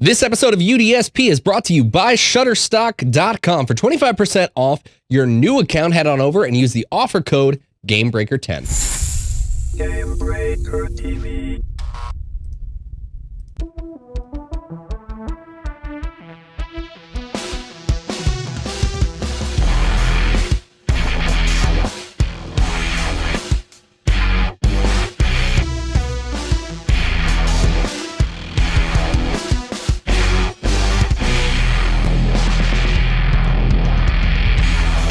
This episode of UDSP is brought to you by Shutterstock.com. For 25% off your new account, head on over and use the offer code Gamebreaker10. Gamebreaker TV.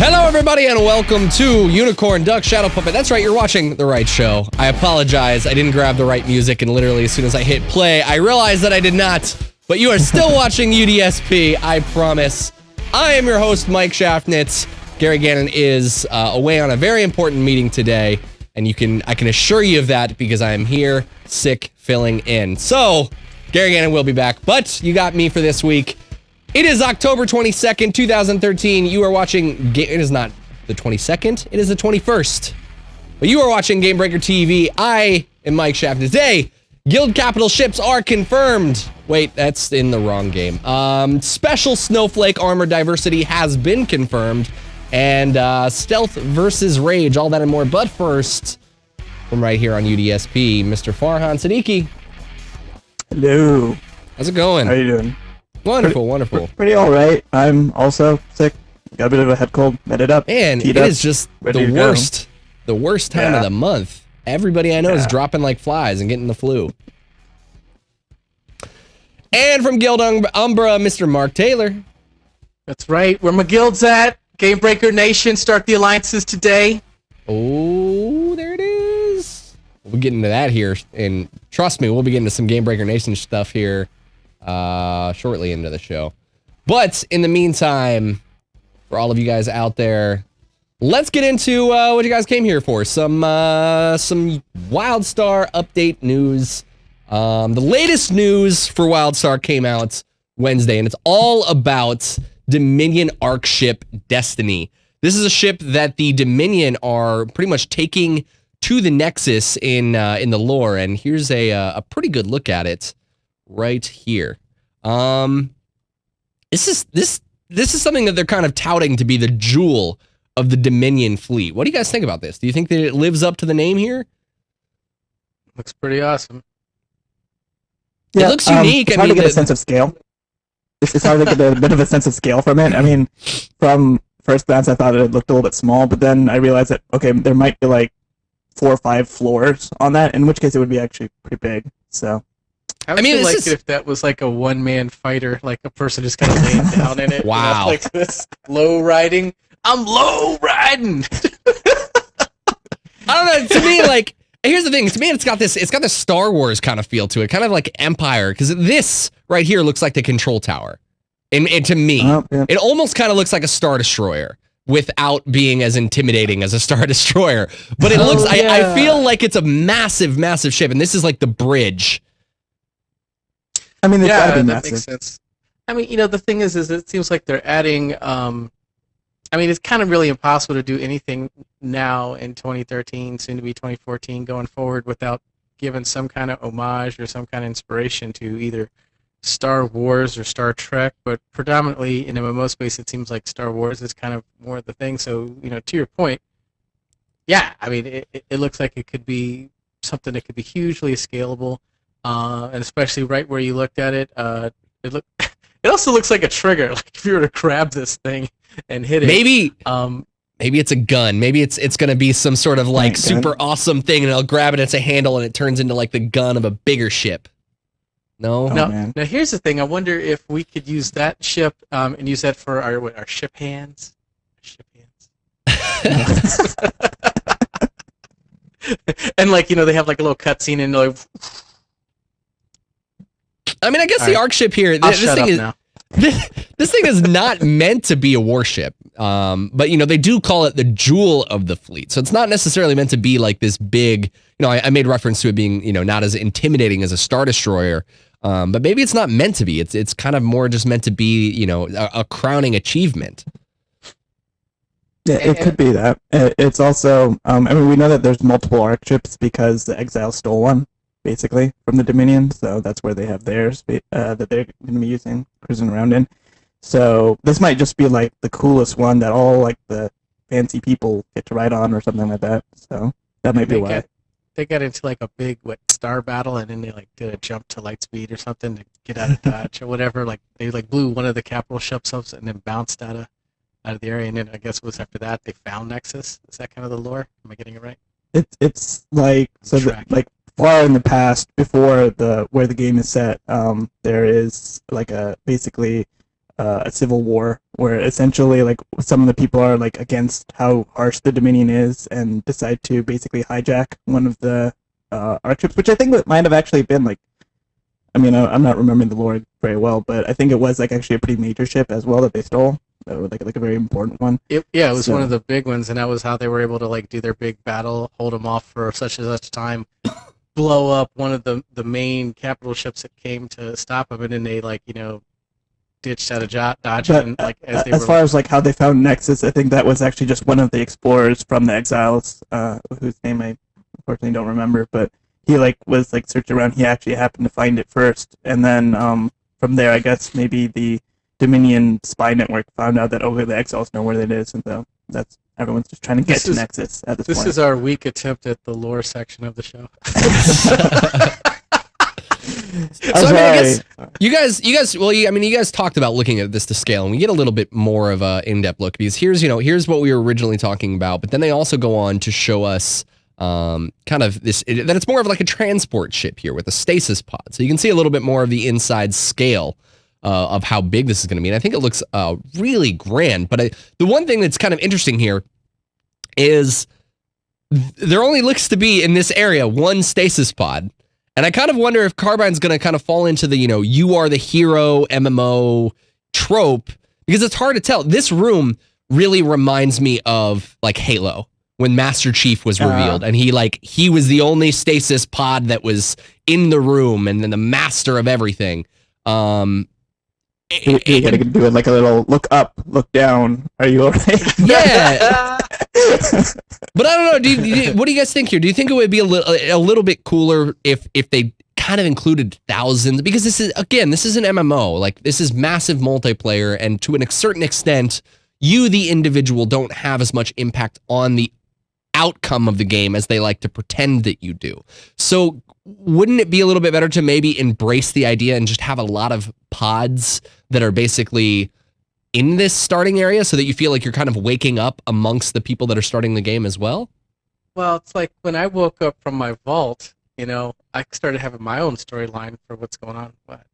Hello, everybody, and welcome to Unicorn Duck Shadow Puppet. That's right, you're watching the right show. I apologize, I didn't grab the right music, and literally as soon as I hit play, I realized that I did not. But you are still watching UDSP, I promise. I am your host, Mike Schaffnitz. Gary Gannon is away on a very important meeting today, and I can assure you of that because I am here, sick, filling in. So, Gary Gannon will be back, but you got me for this week. It is October 22nd, 2013. You are watching... It is not the 22nd. It is the 21st. But you are watching Gamebreaker TV. I am Mike Shaft. Today, guild capital ships are confirmed. Wait, that's in the wrong game. Special Snowflake armor diversity has been confirmed. And stealth versus rage, all that and more. But first, from right here on UDSP, Mr. Farhan Siddiqui. Hello. How's it going? How you doing? Wonderful, wonderful. Pretty all right. I'm also sick. Got a bit of a head cold. Met it up. Man, it is just the worst time of the month. Everybody I know is dropping like flies and getting the flu. And from Guild Umbra, Mr. Mark Taylor. That's right. Where my guild's at. Gamebreaker Nation. Start the alliances today. Oh, there it is. We'll get into that here. And trust me, we'll be getting to some Gamebreaker Nation stuff here shortly into the show. But in the meantime, for all of you guys out there, let's get into what you guys came here for. Some WildStar update news. The latest news for WildStar came out Wednesday, and it's all about Dominion Arkship Destiny. This is a ship that the Dominion are pretty much taking to the Nexus in the lore, and here's a pretty good look at it right here. This is something that they're kind of touting to be the jewel of the Dominion fleet. What do you guys think about this? Do you think that it lives up to the name here? Looks pretty awesome. Yeah, it looks unique. It's hard to get a sense of scale. It's hard to get a bit of a sense of scale from it. I mean, from first glance, I thought it looked a little bit small, but then I realized that, okay, there might be like 4 or 5 floors on that, in which case it would be actually pretty big, so... I mean, like if that was like a one-man fighter, like a person just kind of laying down in it. Wow. You know, like this low riding. I'm low riding. I don't know. To me, like, here's the thing. To me, it's got this Star Wars kind of feel to it, kind of like Empire, because this right here looks like the control tower. And to me, it almost kind of looks like a Star Destroyer without being as intimidating as a Star Destroyer. But it looks, I feel like it's a massive, massive ship, and this is like the bridge. I mean, that makes sense. I mean, you know, the thing is it seems like they're adding. I mean, it's kind of really impossible to do anything now in 2013, soon to be 2014, going forward without giving some kind of homage or some kind of inspiration to either Star Wars or Star Trek. But predominantly in MMO space, it seems like Star Wars is kind of more of the thing. So, you know, to your point, yeah, I mean, it looks like it could be something that could be hugely scalable. And especially right where you looked at it, it also looks like a trigger. Like if you were to grab this thing and hit it, maybe it's a gun. Maybe it's gonna be some sort of like super awesome thing, and I'll grab it. It's a handle, and it turns into like the gun of a bigger ship. No. Now here's the thing. I wonder if we could use that ship and use that for our ship hands. Ship hands. And like, you know, they have like a little cutscene and like. I mean, I guess the Arkship here. This thing is not meant to be a warship, but you know they do call it the jewel of the fleet. So it's not necessarily meant to be like this big. You know, I made reference to it being not as intimidating as a Star Destroyer, but maybe it's not meant to be. It's kind of more just meant to be a crowning achievement. Yeah, it could be that. It's also, I mean, we know that there's multiple Arkships because the Exile stole one. basically, from the Dominion. So that's where they have theirs that they're going to be using, cruising around in. So this might just be like the coolest one that all like the fancy people get to ride on or something like that. So that might be why. They got into like a big star battle, and then they like did a jump to light speed or something to get out of dodge or whatever. Like they like blew one of the capital ships up and then bounced out of the area. And then I guess it was after that they found Nexus. Is that kind of the lore? Am I getting it right? It's like so like far in the past before where the game is set. There is like basically a civil war where essentially like some of the people are like against how harsh the Dominion is and decide to basically hijack one of the Arkships, which I think it might have actually been like, I mean, I'm not remembering the lore very well, but I think it was like actually a pretty major ship as well that they stole, like a very important one. It was one of the big ones, and that was how they were able to like do their big battle, hold them off for such and such time, blow up one of the main capital ships that came to stop them, and then they like ditched out of dodge. But and, like, as far as like how they found Nexus, I think that was actually just one of the explorers from the Exiles, whose name I unfortunately don't remember, but he like was like searching around. He actually happened to find it first, and then from there, I guess maybe the Dominion spy network found out that the Exiles know where it is, and so that's everyone's just trying to get to Nexus at this point. This is our weak attempt at the lore section of the show. So I mean, I guess you guys. Well, I mean, you guys talked about looking at this to scale, and we get a little bit more of a in-depth look because here's what we were originally talking about, but then they also go on to show us kind of that it's more of like a transport ship here with a stasis pod, so you can see a little bit more of the inside scale of how big this is going to be, and I think it looks really grand. But the one thing that's kind of interesting here is there only looks to be in this area one stasis pod. And I kind of wonder if Carbine's going to kind of fall into the, you are the hero MMO trope, because it's hard to tell. This room really reminds me of like Halo when Master Chief was revealed and he was the only stasis pod that was in the room and then the master of everything. You gotta do it like a little look up, look down. Are you alright? Yeah. But I don't know. What do you guys think here? Do you think it would be a little bit cooler if they kind of included thousands? Because this is an MMO. Like, this is massive multiplayer, and to a certain extent, you, the individual, don't have as much impact on the outcome of the game as they like to pretend that you do. So wouldn't it be a little bit better to maybe embrace the idea and just have a lot of pods that are basically in this starting area so that you feel like you're kind of waking up amongst the people that are starting the game as well? Well, it's like when I woke up from my vault, I started having my own storyline for what's going on. What?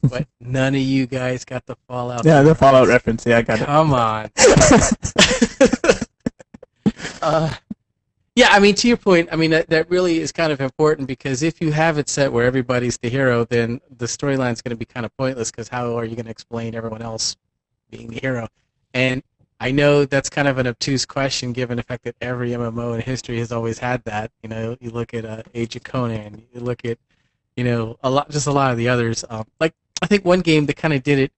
What? None of you guys got the Fallout. Yeah, the Fallout reference. Yeah, I got it. Come on. Yeah, I mean, to your point, I mean, that really is kind of important, because if you have it set where everybody's the hero, then the storyline's going to be kind of pointless, because how are you going to explain everyone else being the hero? And I know that's kind of an obtuse question, given the fact that every MMO in history has always had that. You look at Age of Conan, you look at, a lot of the others. Like, I think one game that kind of did it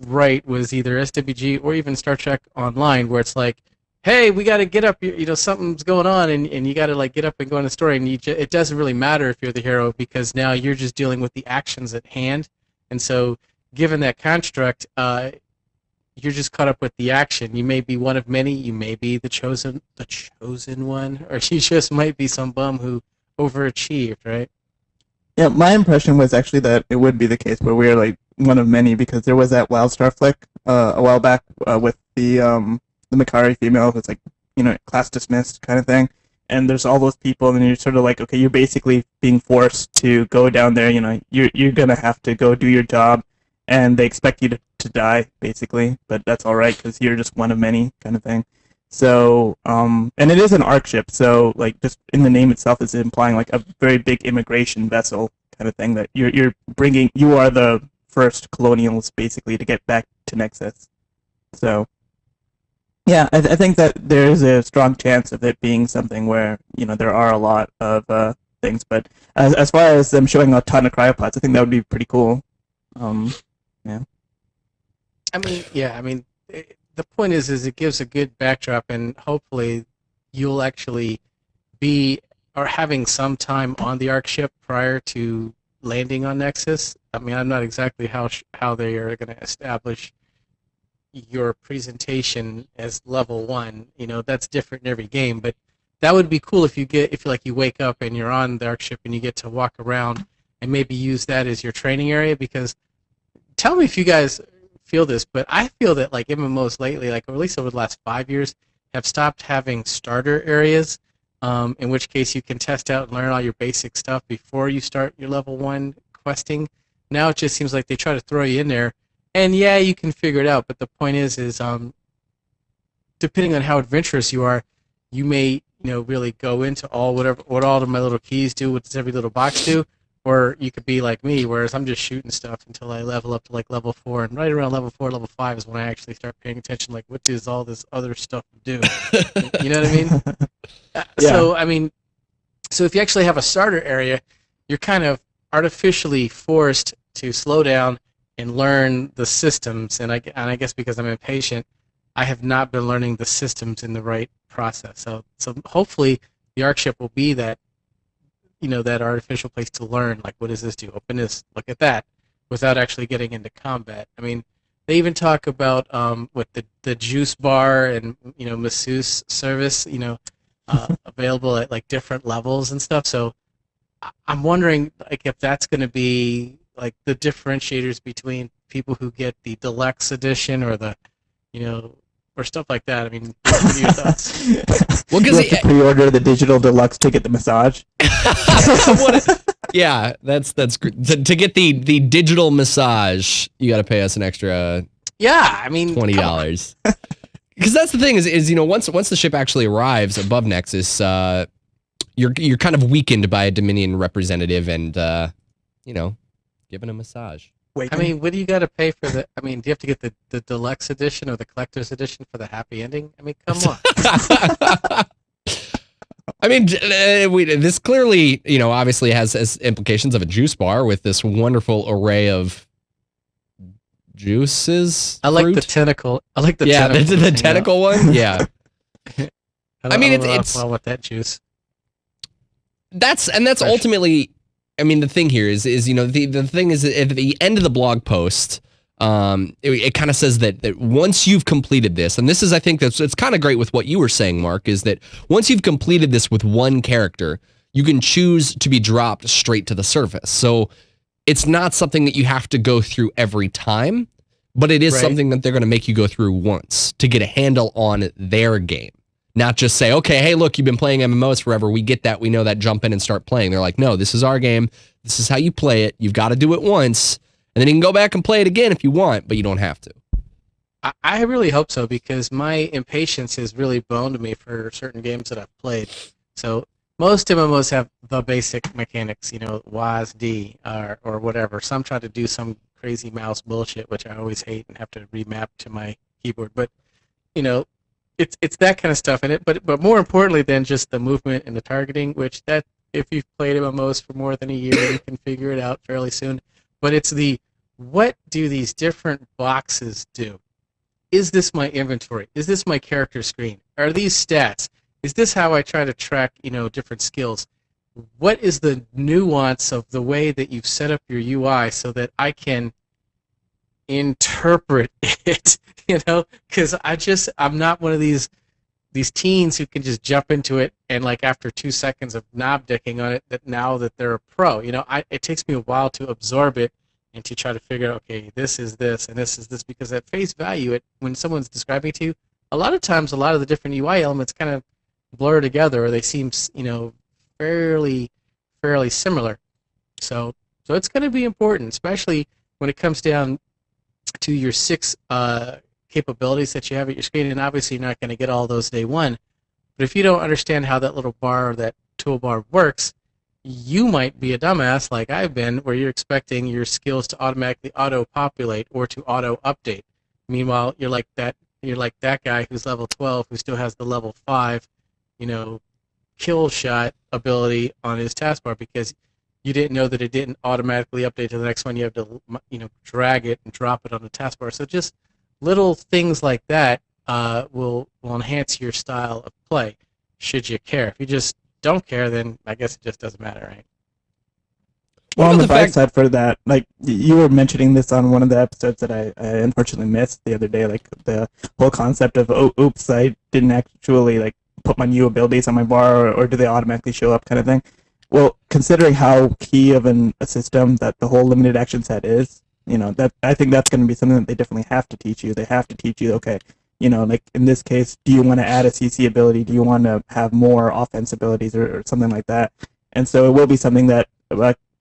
right was either SWG or even Star Trek Online, where it's like, hey, we got to get up, something's going on, and you got to like get up and go on the story, and it doesn't really matter if you're the hero, because now you're just dealing with the actions at hand. And so given that construct, you're just caught up with the action. You may be one of many, you may be the chosen one, or you just might be some bum who overachieved, right? Yeah, my impression was actually that it would be the case where we're like one of many, because there was that WildStar flick a while back with the Makari female who's like, class dismissed kind of thing. And there's all those people, and you're sort of like, okay, you're basically being forced to go down there, you're going to have to go do your job, and they expect you to die, basically, but that's all right, because you're just one of many kind of thing. So, and it is an Ark ship, so like just in the name itself is implying like a very big immigration vessel kind of thing, that you are the first colonials, basically, to get back to Nexus. So, yeah, I think that there is a strong chance of it being something where, there are a lot of things, but as far as them showing a ton of cryopods, I think that would be pretty cool. Yeah. I mean, the point is it gives a good backdrop, and hopefully you'll actually be or having some time on the Ark ship prior to landing on Nexus. I mean, I'm not exactly how they are going to establish your presentation as level 1. You know, that's different in every game, but that would be cool if you wake up and you're on the Ark ship and you get to walk around and maybe use that as your training area. Because tell me if you guys feel this, but I feel that like MMOs lately, like or at least over the last 5 years, have stopped having starter areas, in which case you can test out and learn all your basic stuff before you start your level 1 questing. Now it just seems like they try to throw you in there, and yeah, you can figure it out. But the point is depending on how adventurous you are, you may really go into what all of my little keys do, what does every little box do, or you could be like me, whereas I'm just shooting stuff until I level up to like level 4, and right around level 4, level 5 is when I actually start paying attention, like what does all this other stuff do? You know what I mean? Yeah. So if you actually have a starter area, you're kind of artificially forced to slow down and learn the systems. And I guess because I'm impatient, I have not been learning the systems in the right process. So hopefully the Ark ship will be that that artificial place to learn, like what does this do? Open this, look at that, without actually getting into combat. I mean, they even talk about with the juice bar and masseuse service, available at like different levels and stuff. So I'm wondering like if that's going to be like the differentiators between people who get the deluxe edition or the or stuff like that. I mean, what are your thoughts? Well, You have to pre-order the digital deluxe to get the massage. Yeah, that's to get the digital massage, you got to pay us an extra Yeah, I mean $20. Because that's the thing is once the ship actually arrives above Nexus, you're kind of weakened by a Dominion representative and given a massage. I mean, what do you got to pay for the? I mean, do you have to get the deluxe edition or the collector's edition for the happy ending? I mean, come on. I mean, this clearly, obviously has implications of a juice bar with this wonderful array of juices. I like fruit. the tentacle. I like the tentacle. The tentacle one. Yeah. I mean, it's well with that juice. That's ultimately. I mean, the thing here is the thing is at the end of the blog post, it kind of says that once you've completed this, and this is, I think it's kind of great with what you were saying, Mark, is that once you've completed this with one character, you can choose to be dropped straight to the surface. So it's not something that you have to go through every time, but it is something that they're going to make you go through once to get a handle on their game. Not just say, okay, hey, look, you've been playing MMOs forever. We get that. We know that. Jump in and start playing. They're like, no, this is our game. This is how you play it. You've got to do it once. And then you can go back and play it again if you want, but you don't have to. I really hope so, because my impatience has really boned me for certain games that I've played. So most MMOs have the basic mechanics, WASD or whatever. Some try to do some crazy mouse bullshit, which I always hate and have to remap to my keyboard. But, it's that kind of stuff in it, but more importantly than just the movement and the targeting, which that if you've played MMOs for more than a year, you can figure it out fairly soon. But it's what do these different boxes do? Is this my inventory? Is this my character screen? Are these stats? Is this how I try to track different skills? What is the nuance of the way that you've set up your UI so that I can interpret it? Because I'm not one of these teens who can just jump into it and like after 2 seconds of knob dicking on it, that now that they're a pro, it takes me a while to absorb it and to try to figure out, okay, this is this and this is this, because at face value, when someone's describing to you, a lot of times a lot of the different UI elements kind of blur together, or they seem fairly similar. So it's going to be important, especially when it comes down to your 6 capabilities that you have at your screen, and obviously you're not going to get all those day one. But if you don't understand how that little bar, that toolbar works, you might be a dumbass like I've been, where you're expecting your skills to automatically auto-populate or to auto-update. Meanwhile, you're like that guy who's level 12 who still has the level 5, kill shot ability on his taskbar, because you didn't know that it didn't automatically update to the next one. You have to, drag it and drop it on the taskbar. So just little things like that will enhance your style of play, should you care. If you just don't care, then I guess it just doesn't matter, right? Well, on the bright side for that, like you were mentioning this on one of the episodes that I unfortunately missed the other day, like the whole concept of, oh, oops, I didn't actually like put my new abilities on my bar, or do they automatically show up, kind of thing. Well, considering how key of a system that the whole limited action set is, that I think that's going to be something that they definitely have to teach you. They have to teach you, okay, like in this case, do you want to add a CC ability? Do you want to have more offense abilities or something like that? And so it will be something that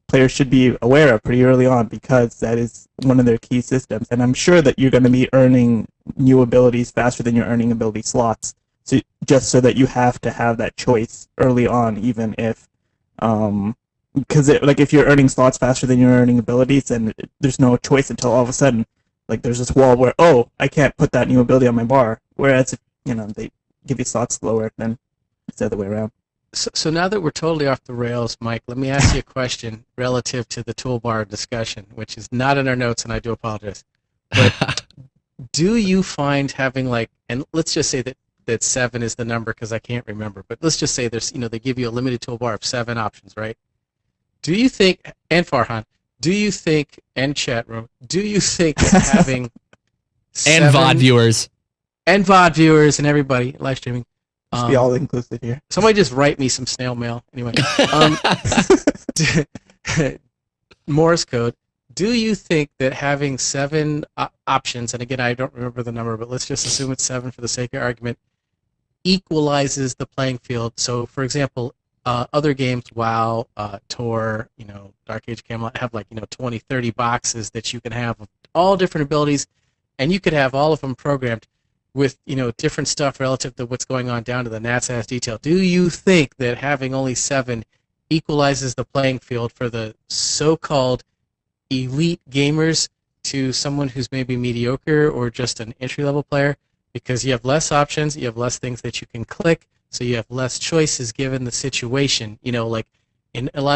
players should be aware of pretty early on, because that is one of their key systems. And I'm sure that you're going to be earning new abilities faster than you're earning ability slots, so just so that you have to have that choice early on, even if because if you're earning slots faster than you're earning abilities, then there's no choice until all of a sudden there's this wall where, oh, I can't put that new ability on my bar. Whereas if they give you slots slower, then it's the other way around. So now that we're totally off the rails, Mike, let me ask you a question relative to the toolbar discussion, which is not in our notes, and I do apologize. But do you find having and let's just say that 7 is the number because I can't remember, but let's just say there's, they give you a limited toolbar of 7 options, right? Do you think, and Farhan, do you think, and chat room, do you think that having and VOD viewers and everybody live streaming, be all inclusive here. Somebody just write me some snail mail. Anyway, Morse code. Do you think that having 7 options, and again, I don't remember the number, but let's just assume it's 7 for the sake of argument, equalizes the playing field? So, for example, other games, WoW, Tor, Dark Age Camelot, have 20, 30 boxes that you can have of all different abilities, and you could have all of them programmed with different stuff relative to what's going on down to the gnat's ass detail. Do you think that having only 7 equalizes the playing field for the so-called elite gamers to someone who's maybe mediocre or just an entry-level player? Because you have less options, you have less things that you can click, so you have less choices given the situation. In a lot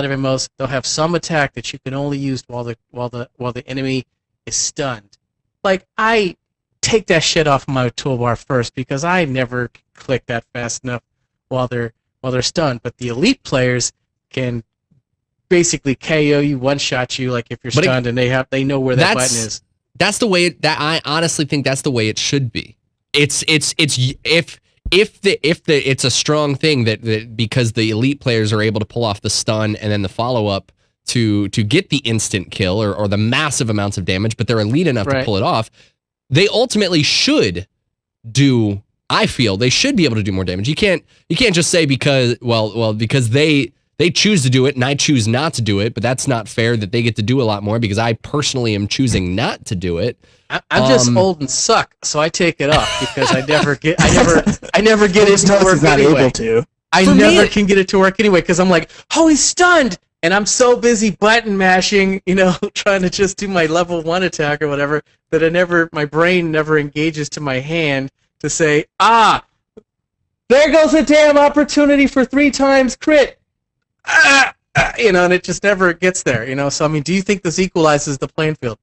of MMOs, they'll have some attack that you can only use while the enemy is stunned. I take that shit off my toolbar first because I never click that fast enough while they're stunned. But the elite players can basically KO you, one-shot you, if you're stunned, and they know where that button is. That's the way I honestly think that's the way it should be. It's it's a strong thing that because the elite players are able to pull off the stun and then the follow-up to get the instant kill or the massive amounts of damage, but they're elite enough to pull it off. They ultimately should do. I feel they should be able to do more damage. You can't just say because they choose to do it and I choose not to do it, but that's not fair that they get to do a lot more because I personally am choosing not to do it. I'm just old and suck, so I take it off because I never get it to work anyway. I never can get it to work anyway because I'm like, oh, he's stunned. And I'm so busy button mashing, trying to just do my level 1 attack or whatever, that my brain never engages to my hand to say, there goes a damn opportunity for 3 times crit. And it just never gets there, So, do you think this equalizes the playing field?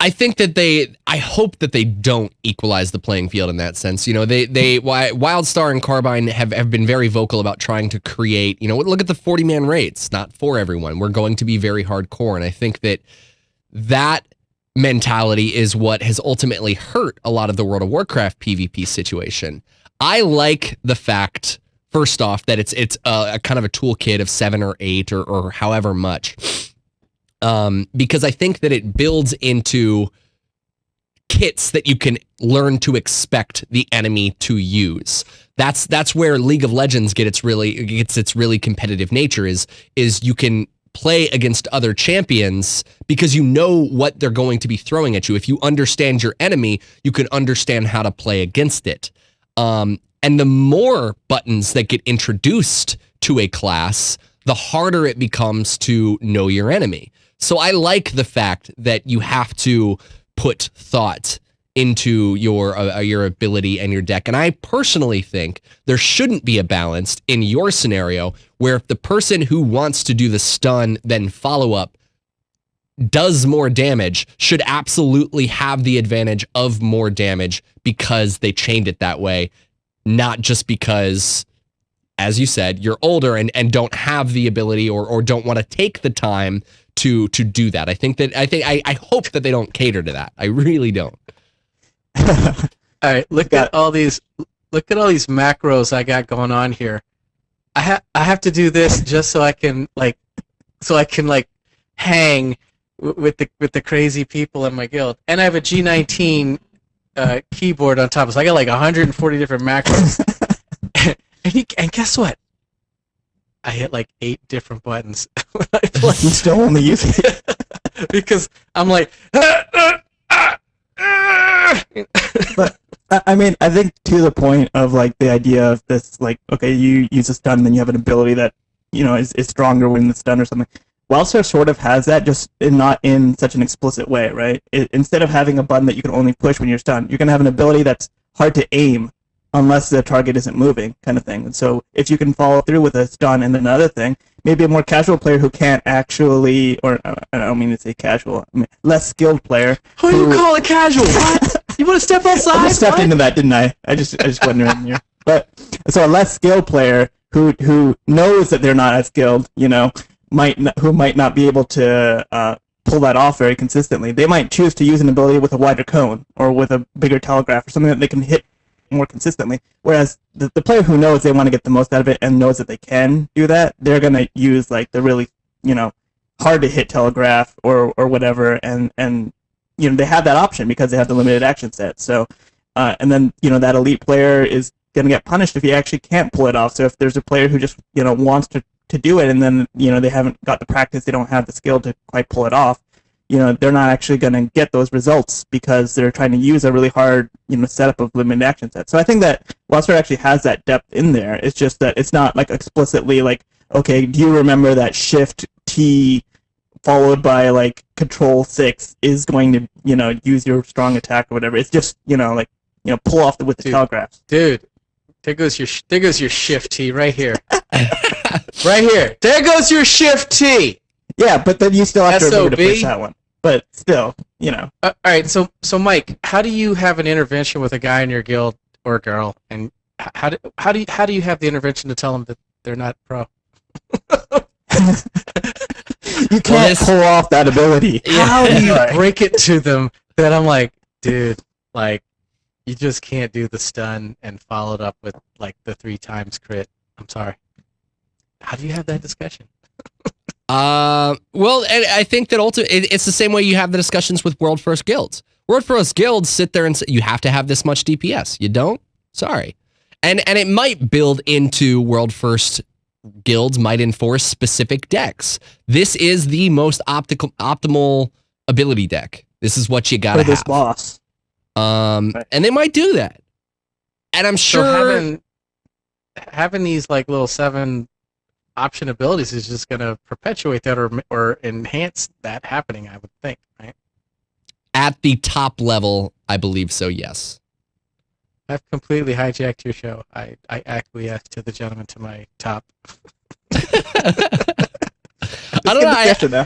I think that I hope that they don't equalize the playing field in that sense. WildStar and Carbine have been very vocal about trying to create, look at the 40-man raids, not for everyone. We're going to be very hardcore. And I think that mentality is what has ultimately hurt a lot of the World of Warcraft PvP situation. I like the fact, first off, that it's a kind of a toolkit of 7 or 8 or however much. Because I think that it builds into kits that you can learn to expect the enemy to use. That's where League of Legends gets its really competitive nature is you can play against other champions because you know what they're going to be throwing at you. If you understand your enemy, you can understand how to play against it. And the more buttons that get introduced to a class, the harder it becomes to know your enemy. So I like the fact that you have to put thought into your ability and your deck. And I personally think there shouldn't be a balance in your scenario where if the person who wants to do the stun then follow up does more damage should absolutely have the advantage of more damage because they chained it that way, not just because as you said, you're older and don't have the ability or don't want to take the time to do that. I hope that they don't cater to that. I really don't. All right, look at all these macros I got going on here. I have to do this just so I can hang with the crazy people in my guild. And I have a G19 keyboard on top, so I got like 140 different macros. and guess what? I hit like 8 different buttons when I play. You still only use it because I'm like. But I mean, I think to the point of like the idea of this, like, okay, you use a stun, then you have an ability that is stronger when the stun or something. WildStar sort of has that, just not in such an explicit way, right? Instead of having a button that you can only push when you're stunned, you're gonna have an ability that's hard to aim unless the target isn't moving, kind of thing. And so if you can follow through with a stun and another thing, maybe a more casual player who can't actually, or I don't mean to say casual, I mean less skilled player. Who you call it casual? What? You want to step outside? I just stepped into that, didn't I? I just went in here. But so a less skilled player who knows that they're not as skilled, who might not be able to pull that off very consistently. They might choose to use an ability with a wider cone or with a bigger telegraph or something that they can hit more consistently. Whereas the player who knows they want to get the most out of it and knows that they can do that, they're gonna use like the really hard to hit telegraph or whatever, and they have that option because they have the limited action set. So and then that elite player is gonna get punished if he actually can't pull it off. So if there's a player who just wants to do it and then they haven't got the practice, they don't have the skill to quite pull it off, they're not actually going to get those results because they're trying to use a really hard setup of limited action set. So I think that WildStar actually has that depth in there. It's just that it's not like explicitly like, okay, do you remember that Shift T followed by like Control 6 is going to use your strong attack or whatever. It's just pull off with the telegraphs. Dude, there goes your Shift T right here. Right here. There goes your Shift T. Yeah, but then you still have to remember to push that one. But still, all right, so Mike, how do you have an intervention with a guy in your guild or girl, and how do you have the intervention to tell them that they're not pro? You can't pull off that ability. How do you break it to them that I'm like, dude, like, you just can't do the stun and follow it up with like the 3 times crit? I'm sorry. How do you have that discussion? Well, and I think that it's the same way you have the discussions with World First guilds. World First guilds sit there and say, you have to have this much DPS. You don't? Sorry. And it might build into World First guilds might enforce specific decks. This is the most optimal ability deck. This is what you gotta have. For this boss. Right. And they might do that. And I'm sure so having these like little 7 option abilities is just going to perpetuate that or enhance that happening, I would think, right? At the top level, I believe so, yes. I've completely hijacked your show. I acquiesce to the gentleman to my top. I don't know.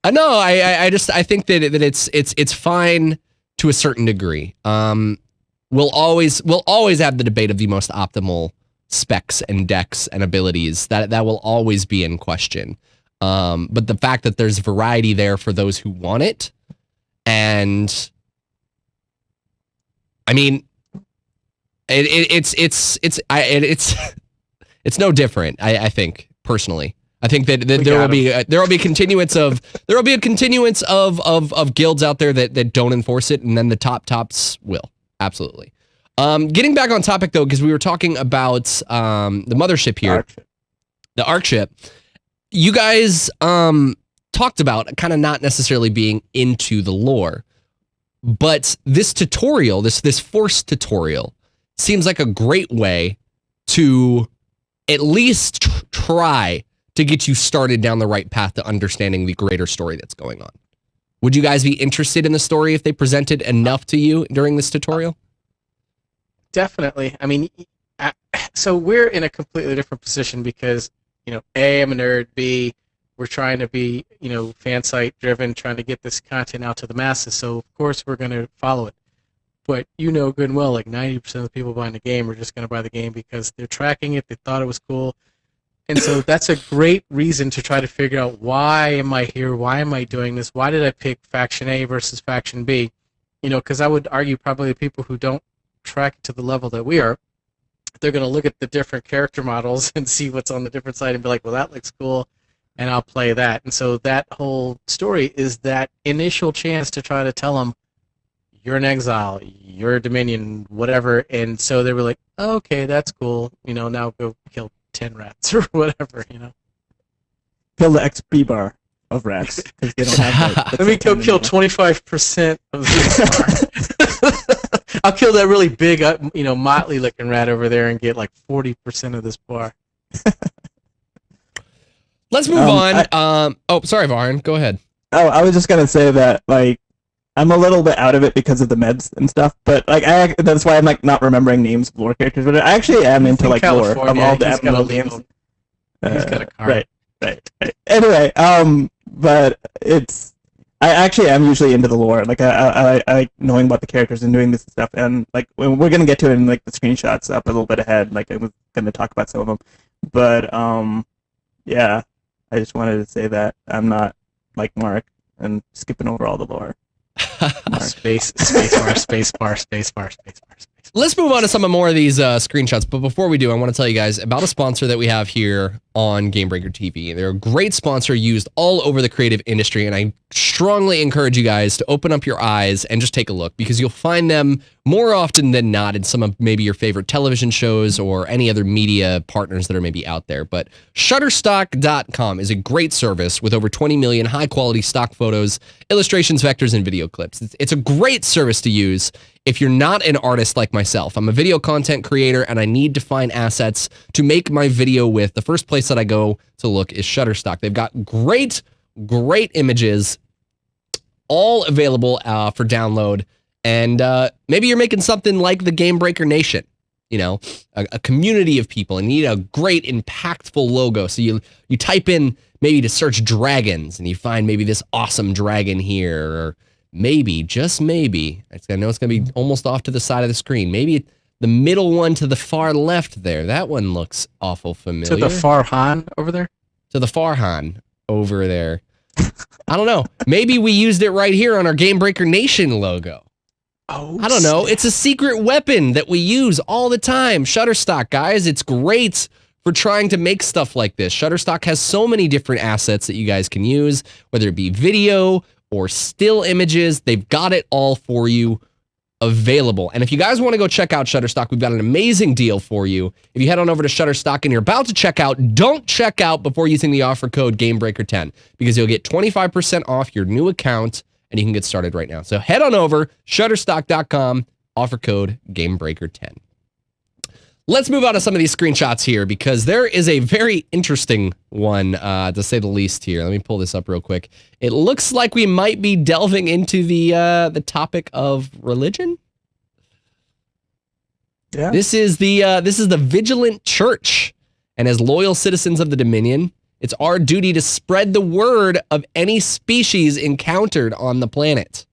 I know. I think that it's fine to a certain degree. We'll always have the debate of the most optimal specs and decks and abilities. That will always be in question. But the fact that there's variety there for those who want it, and I mean, it's no different. I think personally, I think that there will be a continuance of guilds out there that don't enforce it, and then the tops will absolutely. Getting back on topic though, because we were talking about the mothership here, the Arkship. You guys talked about kind of not necessarily being into the lore, but this tutorial, this forced tutorial, seems like a great way to at least try to get you started down the right path to understanding the greater story that's going on. Would you guys be interested in the story if they presented enough to you during this tutorial? Definitely. I mean, so we're in a completely different position because, A, I'm a nerd, B, we're trying to be, fan site driven, trying to get this content out to the masses. So, of course, we're going to follow it. but you know good and well, like 90% of the people buying the game are just going to buy the game because they're tracking it, they thought it was cool. And so that's a great reason to try to figure out, why am I here? Why am I doing this? Why did I pick Faction A versus Faction B? You know, because I would argue probably the people who don't track it to the level that we are, they're going to look at the different character models and see what's on the different side and be like, well, that looks cool, and I'll play that. And so that whole story is that initial chance to try to tell them, you're an exile, you're a Dominion, whatever. And so they were like, oh, okay, that's cool. You know, now go kill 10 rats or whatever, you know. Kill the XP bar of rats. 'Cause they don't have that. Let me go kill 25% of this bar. I'll kill that really big, you know, motley looking rat over there and get like 40% of this bar. Let's move on. Oh, sorry, Varn. Go ahead. Oh, I was just gonna say that, like, I'm a little bit out of it because of the meds and stuff, but like that's why I'm like not remembering names of lore characters. But I actually am into like lore of all the MMO games. He's got a car. Right. Anyway, but I actually am usually into the lore. Like I like knowing about the characters and doing this stuff, and like we're gonna get to it in like the screenshots up a little bit ahead. Like I was gonna talk about some of them, but yeah, I just wanted to say that I'm not like Mark and skipping over all the lore. Space bar. Let's move on to some more of these screenshots, but before we do, I want to tell you guys about a sponsor that we have here on Gamebreaker TV. They're a great sponsor used all over the creative industry, and I strongly encourage you guys to open up your eyes and just take a look, because you'll find them more often than not in some of maybe your favorite television shows or any other media partners that are maybe out there. But Shutterstock.com is a great service with over 20 million high-quality stock photos, illustrations, vectors, and video clips. It's a great service to use if you're not an artist like myself. I'm a video content creator, and I need to find assets to make my video with. The first place that I go to look is Shutterstock. They've got great images, all available for download. And maybe you're making something like the Gamebreaker Nation, you know, a community of people, and you need a great, impactful logo. So you type in maybe to search dragons, and you find maybe this awesome dragon here, or maybe, just maybe, I know it's going to be almost off to the side of the screen, maybe the middle one to the far left there. That one looks awful familiar. To the Farhan over there? To the Farhan over there. I don't know. Maybe we used it right here on our Gamebreaker Nation logo. Oh, I don't know. It's a secret weapon that we use all the time. Shutterstock, guys. It's great for trying to make stuff like this. Shutterstock has so many different assets that you guys can use, whether it be video or still images. They've got it all for you available. And if you guys want to go check out Shutterstock, we've got an amazing deal for you. If you head on over to Shutterstock and you're about to check out, don't check out before using the offer code Gamebreaker10, because you'll get 25% off your new account, and you can get started right now. So head on over, shutterstock.com, offer code Gamebreaker10. Let's move on to some of these screenshots here, because there is a very interesting one, to say the least here. Let me pull this up real quick. It looks like we might be delving into the topic of religion. Yeah. This is the Vigilant Church, and as loyal citizens of the Dominion, it's our duty to spread the word of any species encountered on the planet.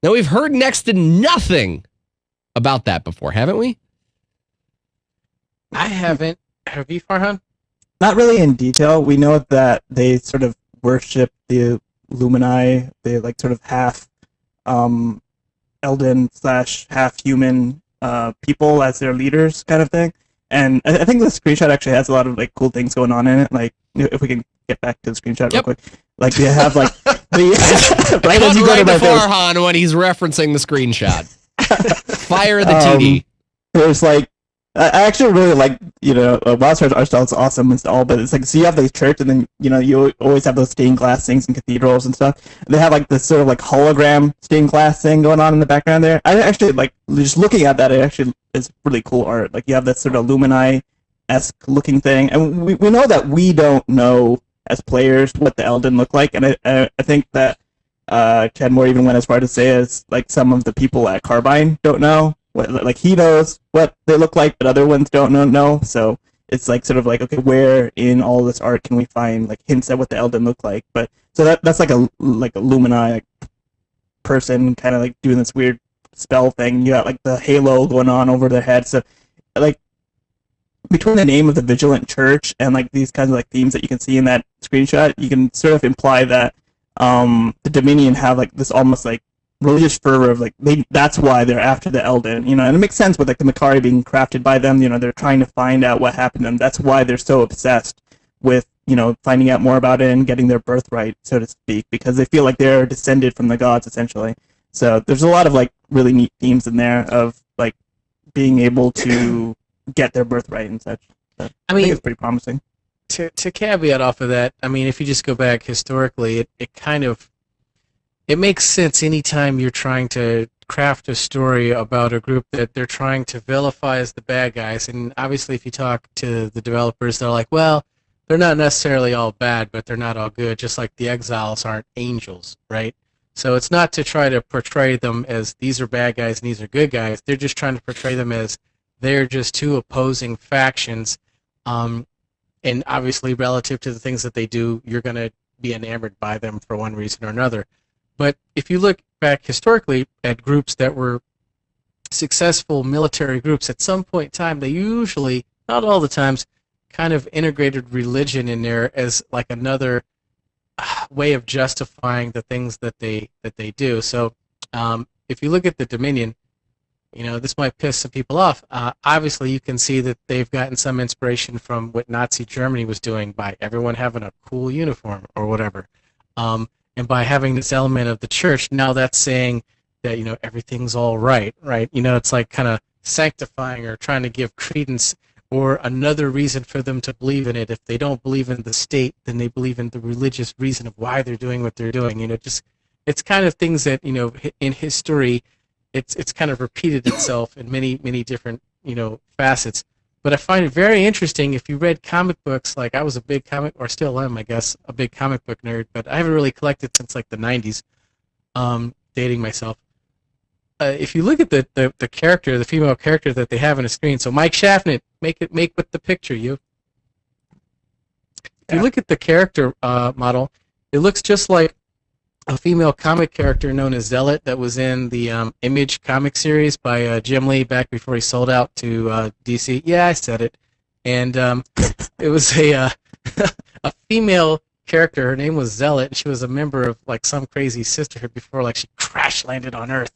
Now, we've heard next to nothing about that before, haven't we? I haven't. Have you, Farhan? Not really in detail. We know that they sort of worship the Lumini. They like sort of half Elden / half human people as their leaders, kind of thing. And I think the screenshot actually has a lot of like cool things going on in it. Like, if we can get back to the screenshot real quick. Like, they have like the right as you go to my Farhan when he's referencing the screenshot. Fire the TD. There's like, I actually really like, you know, WildStar's art style is awesome and all, but it's like, so you have the church, and then, you know, you always have those stained glass things in cathedrals and stuff. And they have like this sort of like hologram stained glass thing going on in the background there. I actually like, just looking at that, it actually is really cool art. Like, you have this sort of Lumini-esque looking thing, and we know that we don't know as players what the Elden look like, and I think that Chad Moore even went as far to say as like some of the people at Carbine don't know. Like, he knows what they look like, but other ones don't know. So it's like sort of like, okay, where in all this art can we find like hints at what the Elden look like? But so that's like a Lumini person kind of like doing this weird spell thing. You got like the halo going on over their head. So like between the name of the Vigilant Church and like these kinds of like themes that you can see in that screenshot, you can sort of imply that the Dominion have like this almost like religious fervor of like that's why they're after the Elden, and it makes sense with like the Makari being crafted by them. They're trying to find out what happened to them. That's why they're so obsessed with finding out more about it and getting their birthright, so to speak, because they feel like they're descended from the gods essentially. So there's a lot of like really neat themes in there of like being able to get their birthright and such. So I think it's pretty promising. To caveat off of that, I mean, if you just go back historically, it makes sense anytime you're trying to craft a story about a group that they're trying to vilify as the bad guys. And obviously, if you talk to the developers, they're like, well, they're not necessarily all bad, but they're not all good, just like the exiles aren't angels, right? So it's not to try to portray them as these are bad guys and these are good guys. They're just trying to portray them as they're just two opposing factions. And obviously, relative to the things that they do, you're going to be enamored by them for one reason or another. But if you look back historically at groups that were successful military groups, at some point in time, they usually, not all the times, kind of integrated religion in there as like another way of justifying the things that they do. So if you look at the Dominion, this might piss some people off. Obviously, you can see that they've gotten some inspiration from what Nazi Germany was doing by everyone having a cool uniform or whatever. And by having this element of the church, now that's saying that, everything's all right? It's like kind of sanctifying or trying to give credence or another reason for them to believe in it. If they don't believe in the state, then they believe in the religious reason of why they're doing what they're doing. It's kind of things that, in history, it's kind of repeated itself in many, many different, facets. But I find it very interesting if you read comic books, like I was a big or still am, I guess, a big comic book nerd, but I haven't really collected since like the 90s, dating myself. If you look at the character, the female character that they have on the screen, so Mike Shaffnet, make with the picture, you. If you look at the character model, it looks just like a female comic character known as Zealot that was in the Image comic series by Jim Lee back before he sold out to DC. Yeah, I said it. And it was a female character. Her name was Zealot. She was a member of like some crazy sisterhood before like she crash landed on Earth.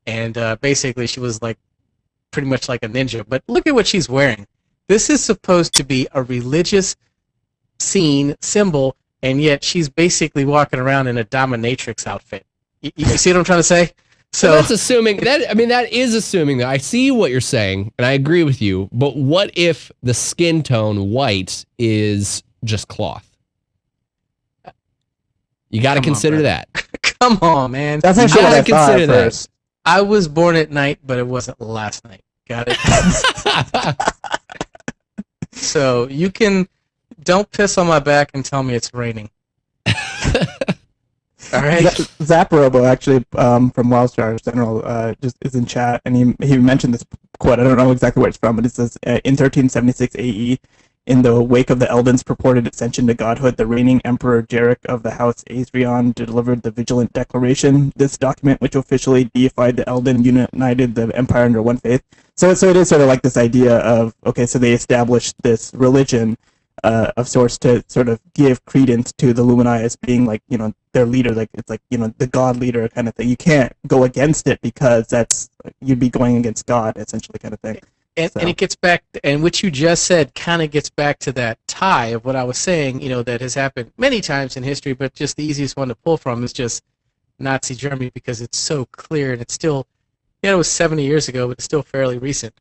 And basically she was like pretty much like a ninja. But look at what she's wearing. This is supposed to be a religious symbol, and yet she's basically walking around in a dominatrix outfit. You see what I'm trying to say? So that's assuming that. I mean, that is assuming that. I see what you're saying, and I agree with you. But what if the skin tone white is just cloth? You got to consider that. Come on, man. That's actually what I thought at first. I was born at night, but it wasn't last night. Got it? So you can. Don't piss on my back and tell me it's raining. All right. Zapparobo actually from WildStar General just is in chat, and he mentioned this quote. I don't know exactly where it's from, but it says in 1376 AE, in the wake of the Elden's purported ascension to godhood, the reigning Emperor Jarek of the House Asrion delivered the Vigilant Declaration. This document, which officially deified the Elden, united the Empire under one faith. So it is sort of like this idea of so they established this religion. Of sorts to sort of give credence to the Lumini as being like their leader, like it's like the god leader kind of thing. You can't go against it because you'd be going against God essentially kind of thing. And it gets back, and what you just said kind of gets back to that tie of what I was saying. That has happened many times in history, but just the easiest one to pull from is just Nazi Germany because it's so clear and it's still, it was 70 years ago, but it's still fairly recent.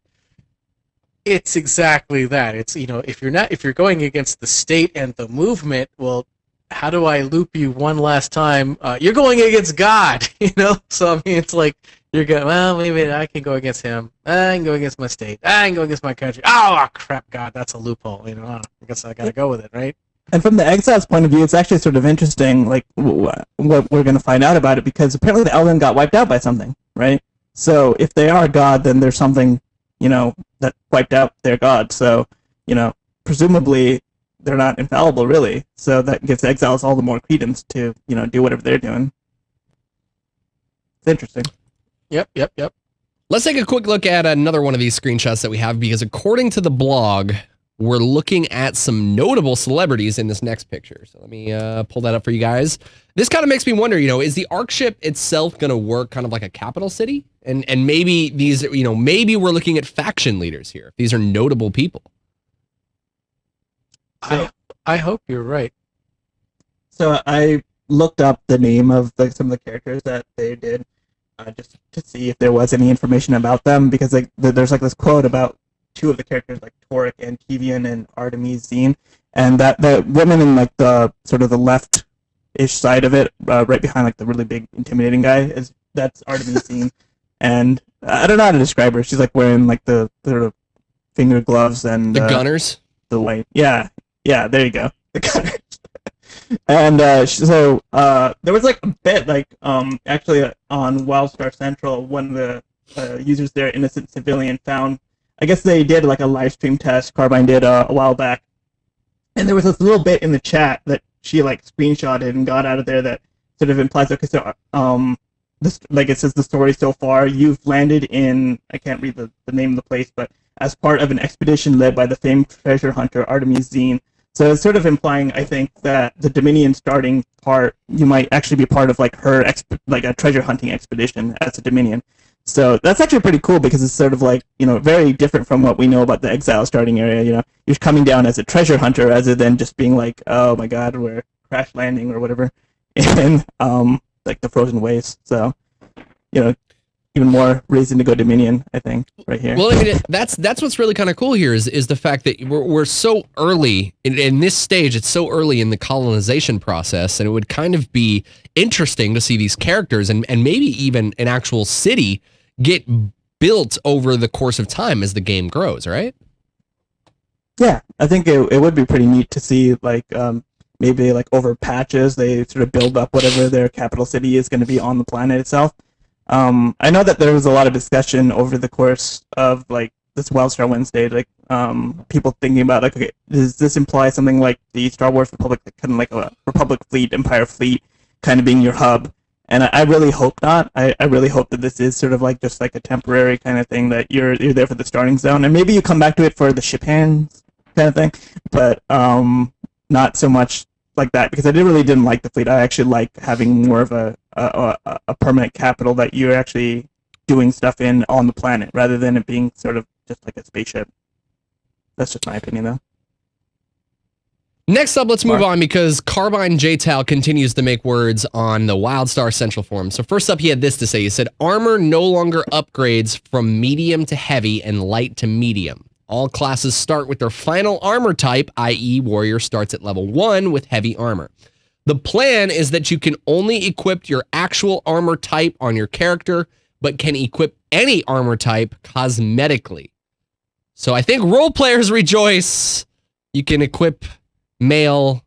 It's exactly that. It's if you're going against the state and the movement, well, how do I loop you one last time? You're going against God, So I mean, it's like you're going. Well, maybe I can go against him. I can go against my state. I can go against my country. Oh crap, God, that's a loophole. I guess I gotta go with it, right? And from the Exiles' point of view, it's actually sort of interesting, like what we're going to find out about it, because apparently the Elden got wiped out by something, right? So if they are God, then there's something that wiped out their god. So, presumably they're not infallible, really. So that gives Exiles all the more credence to, do whatever they're doing. It's interesting. Yep. Let's take a quick look at another one of these screenshots that we have, because according to the blog, we're looking at some notable celebrities in this next picture. So let me pull that up for you guys. This kind of makes me wonder, is the Arkship itself going to work kind of like a capital city? And maybe these, maybe we're looking at faction leaders here. These are notable people. I hope you're right. So I looked up the name of some of the characters that they did, just to see if there was any information about them, because there's this quote about two of the characters, like Torek and Kivian and Artemis Zine, and that the woman in the sort of the left-ish side of it, right behind the really big intimidating guy, that's Artemis Zine, and I don't know how to describe her. She's wearing the sort of finger gloves and the gunners. The white, yeah, there you go, the gunners. And so there was a bit actually on WildStar Central, one of the users there, Innocent Civilian, found, I guess they did a live stream test Carbine did a while back, and there was this little bit in the chat that she screenshotted and got out of there that sort of implies, okay, so this, it says the story so far, you've landed in, I can't read the name of the place, but as part of an expedition led by the famed treasure hunter Artemis Zine. So it's sort of implying, I think, that the Dominion starting part, you might actually be part of her a treasure hunting expedition as a Dominion. So that's actually pretty cool, because it's sort of very different from what we know about the Exile starting area. You're coming down as a treasure hunter rather than just being oh my god, we're crash landing or whatever in the frozen wastes. So, even more reason to go Dominion, I think, right here. Well, I mean, that's what's really kind of cool here is the fact that we're so early in this stage. It's so early in the colonization process, and it would kind of be interesting to see these characters and maybe even an actual city get built over the course of time as the game grows, right? Yeah, I think it would be pretty neat to see maybe over patches they sort of build up whatever their capital city is going to be on the planet itself. I know that there was a lot of discussion over the course of this WildStar Wednesday, people thinking about okay, does this imply something like the Star Wars Republic, kind of like a Republic fleet, Empire fleet, kind of being your hub? And I really hope not. I really hope that this is sort of just a temporary kind of thing, that you're there for the starting zone, and maybe you come back to it for the ship hands kind of thing, but not so much like that, because I really didn't like the fleet. I actually like having more of a permanent capital that you're actually doing stuff in on the planet, rather than it being sort of just like a spaceship. That's just my opinion, though. Next up, let's move on, because Carbine JTAL continues to make words on the WildStar Central Forum. So first up, he had this to say. He said, armor no longer upgrades from medium to heavy and light to medium. All classes start with their final armor type, i.e. Warrior starts at level 1 with heavy armor. The plan is that you can only equip your actual armor type on your character, but can equip any armor type cosmetically. So I think role players rejoice. You can equip mail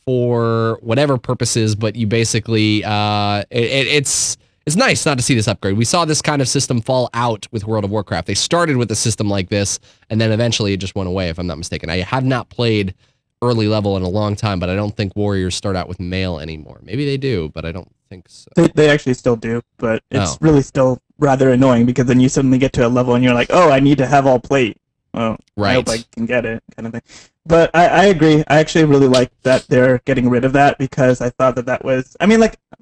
for whatever purposes, but you basically, it's nice not to see this upgrade. We saw this kind of system fall out with World of Warcraft. They started with a system like this, and then eventually it just went away, if I'm not mistaken. I have not played early level in a long time, but I don't think warriors start out with mail anymore. Maybe they do, but I don't think so. They actually still do, but it's really still rather annoying, because then you suddenly get to a level and you're like, oh, I need to have all plate. Oh, right. I hope I can get it, kind of thing. But I agree. I actually really like that they're getting rid of that, because I thought that was,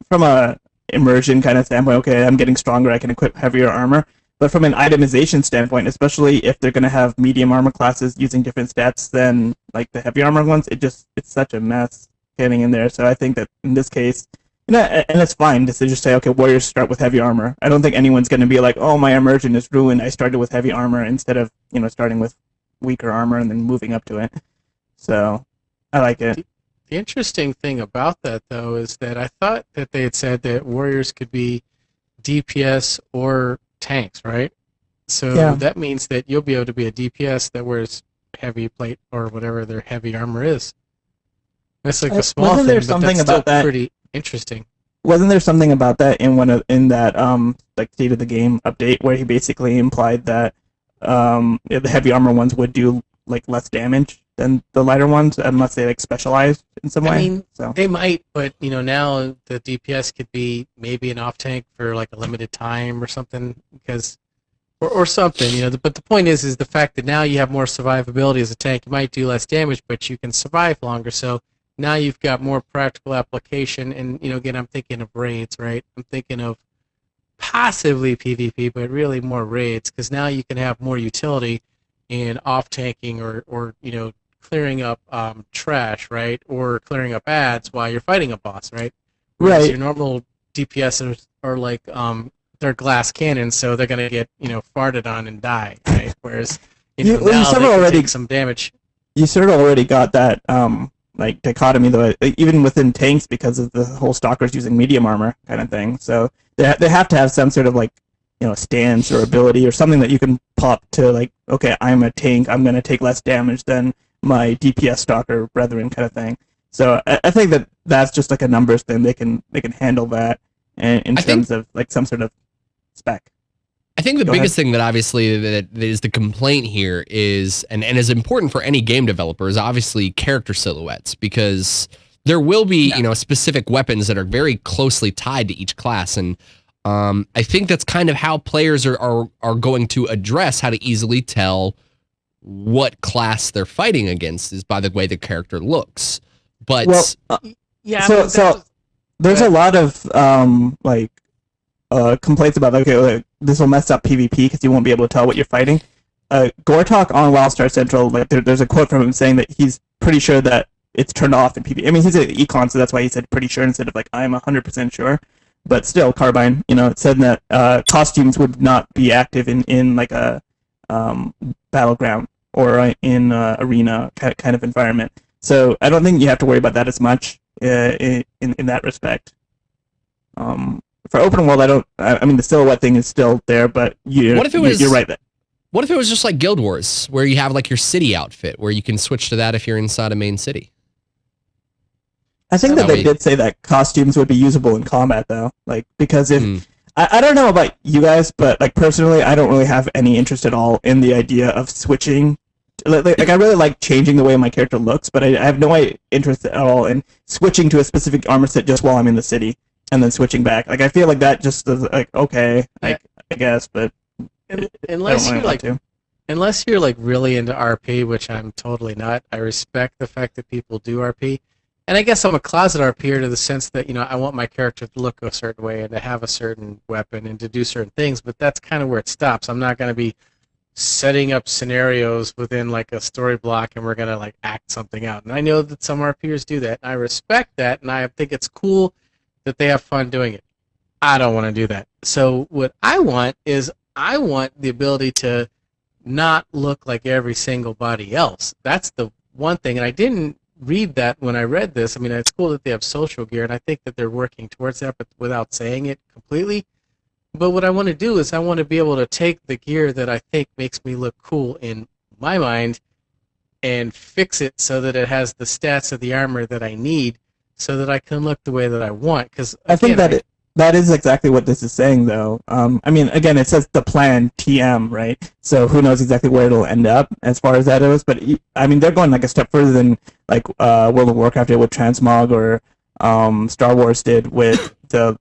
from a immersion kind of standpoint, okay, I'm getting stronger, I can equip heavier armor. But from an itemization standpoint, especially if they're going to have medium armor classes using different stats than the heavy armor ones, it's such a mess getting in there. So I think that in this case, and it's fine to just say, okay, warriors start with heavy armor. I don't think anyone's going to be like, oh, my immersion is ruined, I started with heavy armor, instead of starting with weaker armor and then moving up to it. So I like it. The interesting thing about that, though, is that I thought that they had said that warriors could be DPS or tanks, right? So that means that you'll be able to be a DPS that wears heavy plate or whatever their heavy armor is. That's a small thing, but that's still pretty interesting. Wasn't there something about that in that State of the Game update, where he basically implied that the heavy armor ones would do less damage than the lighter ones, unless they specialized in some way? I mean, they might, but now the DPS could be maybe an off tank for a limited time or something, because or something, you know. But the point is the fact that now you have more survivability as a tank. You might do less damage, but you can survive longer. So now you've got more practical application. And you know, again, I'm thinking of raids, right? I'm thinking of possibly PvP, but really more raids, because now you can have more utility in off tanking or you know, clearing up trash, right? Or clearing up ads while you're fighting a boss, right? Whereas Right. your normal DPS are like they're glass cannons, so they're gonna get, you know, farted on and die, right? Whereas you know, You now sort they of can already take some damage. you sort of already got that like dichotomy though, even within tanks because of the whole stalkers using medium armor kind of thing. So they have to have some sort of like, you know, stance or ability or something that you can pop to, like, okay, I'm a tank, I'm gonna take less damage than my DPS stalker brethren kind of thing. So I think that that's just like a numbers thing. They can handle that in I think terms of like some sort of spec. I think the Go biggest ahead. thing that obviously that is the complaint here is, and is important for any game developer, is obviously character silhouettes, because there will be, you know, specific weapons that are very closely tied to each class. And I think that's kind of how players are going to address how to easily tell what class they're fighting against is by the way the character looks. But Well, Yeah, so I mean, so there's a lot of like complaints about, okay, like, this will mess up PvP because you won't be able to tell what you're fighting. Gortok on WildStar Central, like there's a quote from him saying that he's pretty sure that it's turned off in PvP. I mean, he's an econ, so that's why he said pretty sure instead of like I'm 100% sure. But still, Carbine, you know, it said that costumes would not be active in like a battleground or in arena kind of environment. So I don't think you have to worry about that as much in that respect. For open world, I mean, the silhouette thing is still there, but What if it was- you're right that. what if it was just like Guild Wars, where you have like your city outfit, where you can switch to that if you're inside a main city? I think So that that they way- did say that costumes would be usable in combat, though. Like, because if Hmm. I don't know about you guys, but like personally, I don't really have any interest at all in the idea of switching. Like I really like changing the way my character looks, but I have no interest at all in switching to a specific armor set just while I'm in the city and then switching back. Like, I feel like that just is like, okay, like, I guess, but unless I don't you're really like want to. unless you're like really into RP, which I'm totally not. I respect the fact that people do RP. And I guess I'm a closet RPer to the sense that, you know, I want my character to look a certain way and to have a certain weapon and to do certain things, but that's kind of where it stops. I'm not going to be setting up scenarios within like a story block and we're going to like act something out. And I know that some RPers do that, and I respect that, and I think it's cool that they have fun doing it. I don't want to do that. So what I want is I want the ability to not look like every single body else. That's the one thing, and I didn't read that when I read this. I mean, it's cool that they have social gear, and I think that they're working towards that, but without saying it completely. But what I want to do is I want to be able to take the gear that I think makes me look cool in my mind and fix it so that it has the stats of the armor that I need so that I can look the way that I want. Because I think that is exactly what this is saying, though. I mean, again, it says the plan TM, right? So who knows exactly where it'll end up as far as that goes. But I mean, they're going like a step further than like World of Warcraft did with Transmog or Star Wars did with the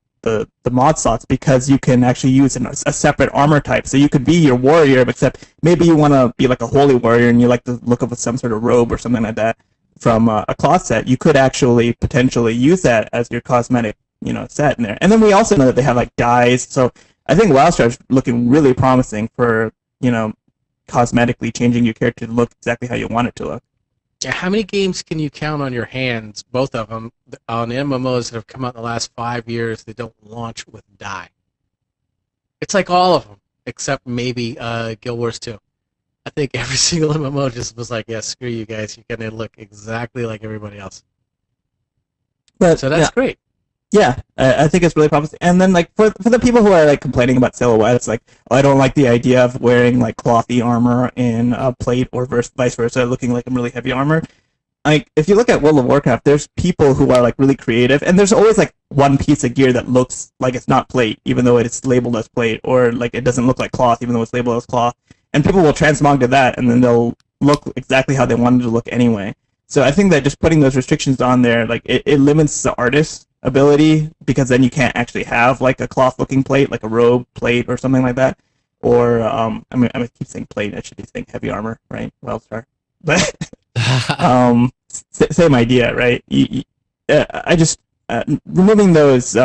mod slots, because you can actually use a separate armor type. So you could be your warrior, except maybe you want to be like a holy warrior and you like the look of some sort of robe or something like that from a cloth set. You could actually potentially use that as your cosmetic, you know, set in there. And then we also know that they have like dyes. So I think WildStar is looking really promising for, you know, cosmetically changing your character to look exactly how you want it to look. Yeah, how many games can you count on your hands, both of them, on MMOs that have come out in the last 5 years that don't launch with dye? It's like all of them, except maybe Guild Wars 2. I think every single MMO just was like, yeah, screw you guys, you're going to look exactly like everybody else. But So that's great. yeah, I think it's really promising. And then like for the people who are like complaining about silhouettes, like, oh, I don't like the idea of wearing like clothy armor in a plate or vice versa, looking like I'm really heavy armor. Like, if you look at World of Warcraft, there's people who are like really creative, and there's always like one piece of gear that looks like it's not plate, even though it's labeled as plate, or like it doesn't look like cloth, even though it's labeled as cloth. And people will transmog to that, and then they'll look exactly how they wanted to look anyway. So I think that just putting those restrictions on there, like it limits the artist's ability, because then you can't actually have like a cloth-looking plate, like a robe plate or something like that. or I mean, I keep saying plate. I should be saying heavy armor, right? WildStar, but same idea, right? I just removing those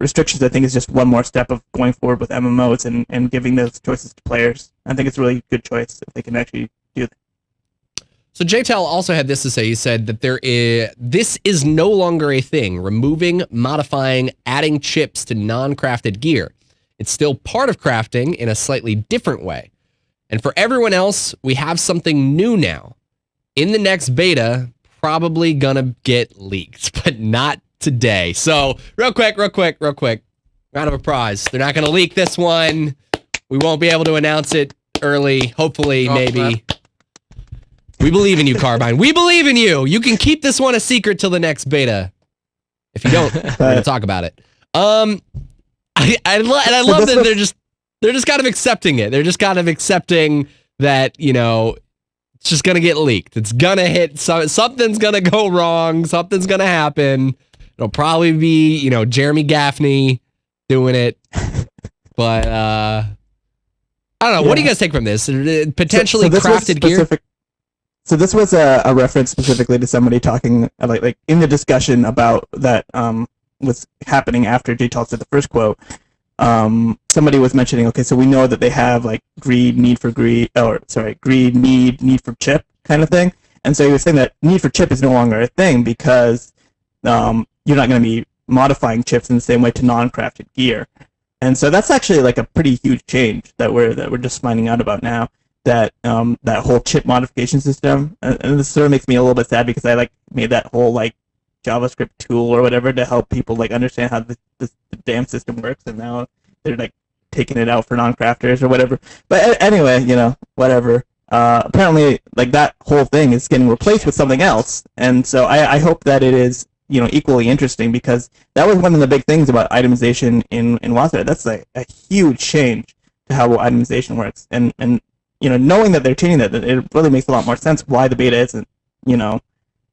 restrictions, I think, is just one more step of going forward with MMOs and giving those choices to players. I think it's a really good choice if they can actually do that. So JTEL also had this to say. He said that this is no longer a thing. Removing, modifying, adding chips to non-crafted gear. It's still part of crafting in a slightly different way. And for everyone else, we have something new now. In the next beta, probably gonna get leaked, but not today. So real quick. Round of applause. They're not gonna leak this one. We won't be able to announce it early. Hopefully, maybe. We believe in you, Carbine. We believe in you. You can keep this one a secret till the next beta. If you don't, we're gonna talk about it. I love that they're just kind of accepting it. They're just kind of accepting that, you know, it's just gonna get leaked. It's gonna hit. Something's gonna go wrong. Something's gonna happen. It'll probably be, you know, Jeremy Gaffney doing it. But I don't know. Yeah. What do you guys take from this? Potentially crafted gear. So this was a reference specifically to somebody talking like in the discussion about that was happening after JTAL said the first quote. Somebody was mentioning, okay, so we know that they have like greed, need for chip kind of thing. And so he was saying that need for chip is no longer a thing because you're not going to be modifying chips in the same way to non-crafted gear. And so that's actually like a pretty huge change that we're just finding out about now. That that whole chip modification system, and this sort of makes me a little bit sad because I like made that whole like JavaScript tool or whatever to help people like understand how the damn system works, and now they're like taking it out for non-crafters or whatever. But anyway, you know, whatever. Apparently, like that whole thing is getting replaced with something else, and so I hope that it is, you know, equally interesting because that was one of the big things about itemization in WildStar. That's like a huge change to how itemization works, and you know, knowing that they're changing that, it really makes a lot more sense why the beta isn't, you know,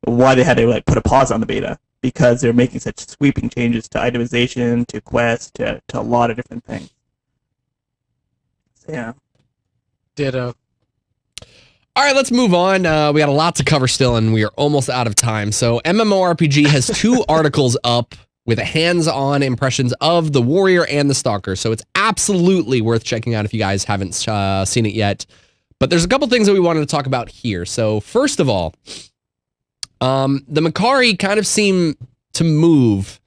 why they had to like put a pause on the beta, because they're making such sweeping changes to itemization, to quests, to a lot of different things. So, yeah. Ditto. All right, let's move on. We got a lot to cover still, and we are almost out of time. So MMORPG has 2 articles up with hands-on impressions of the Warrior and the Stalker. So it's absolutely worth checking out if you guys haven't seen it yet. But there's a couple things that we wanted to talk about here. So first of all, the Makari kind of seem to move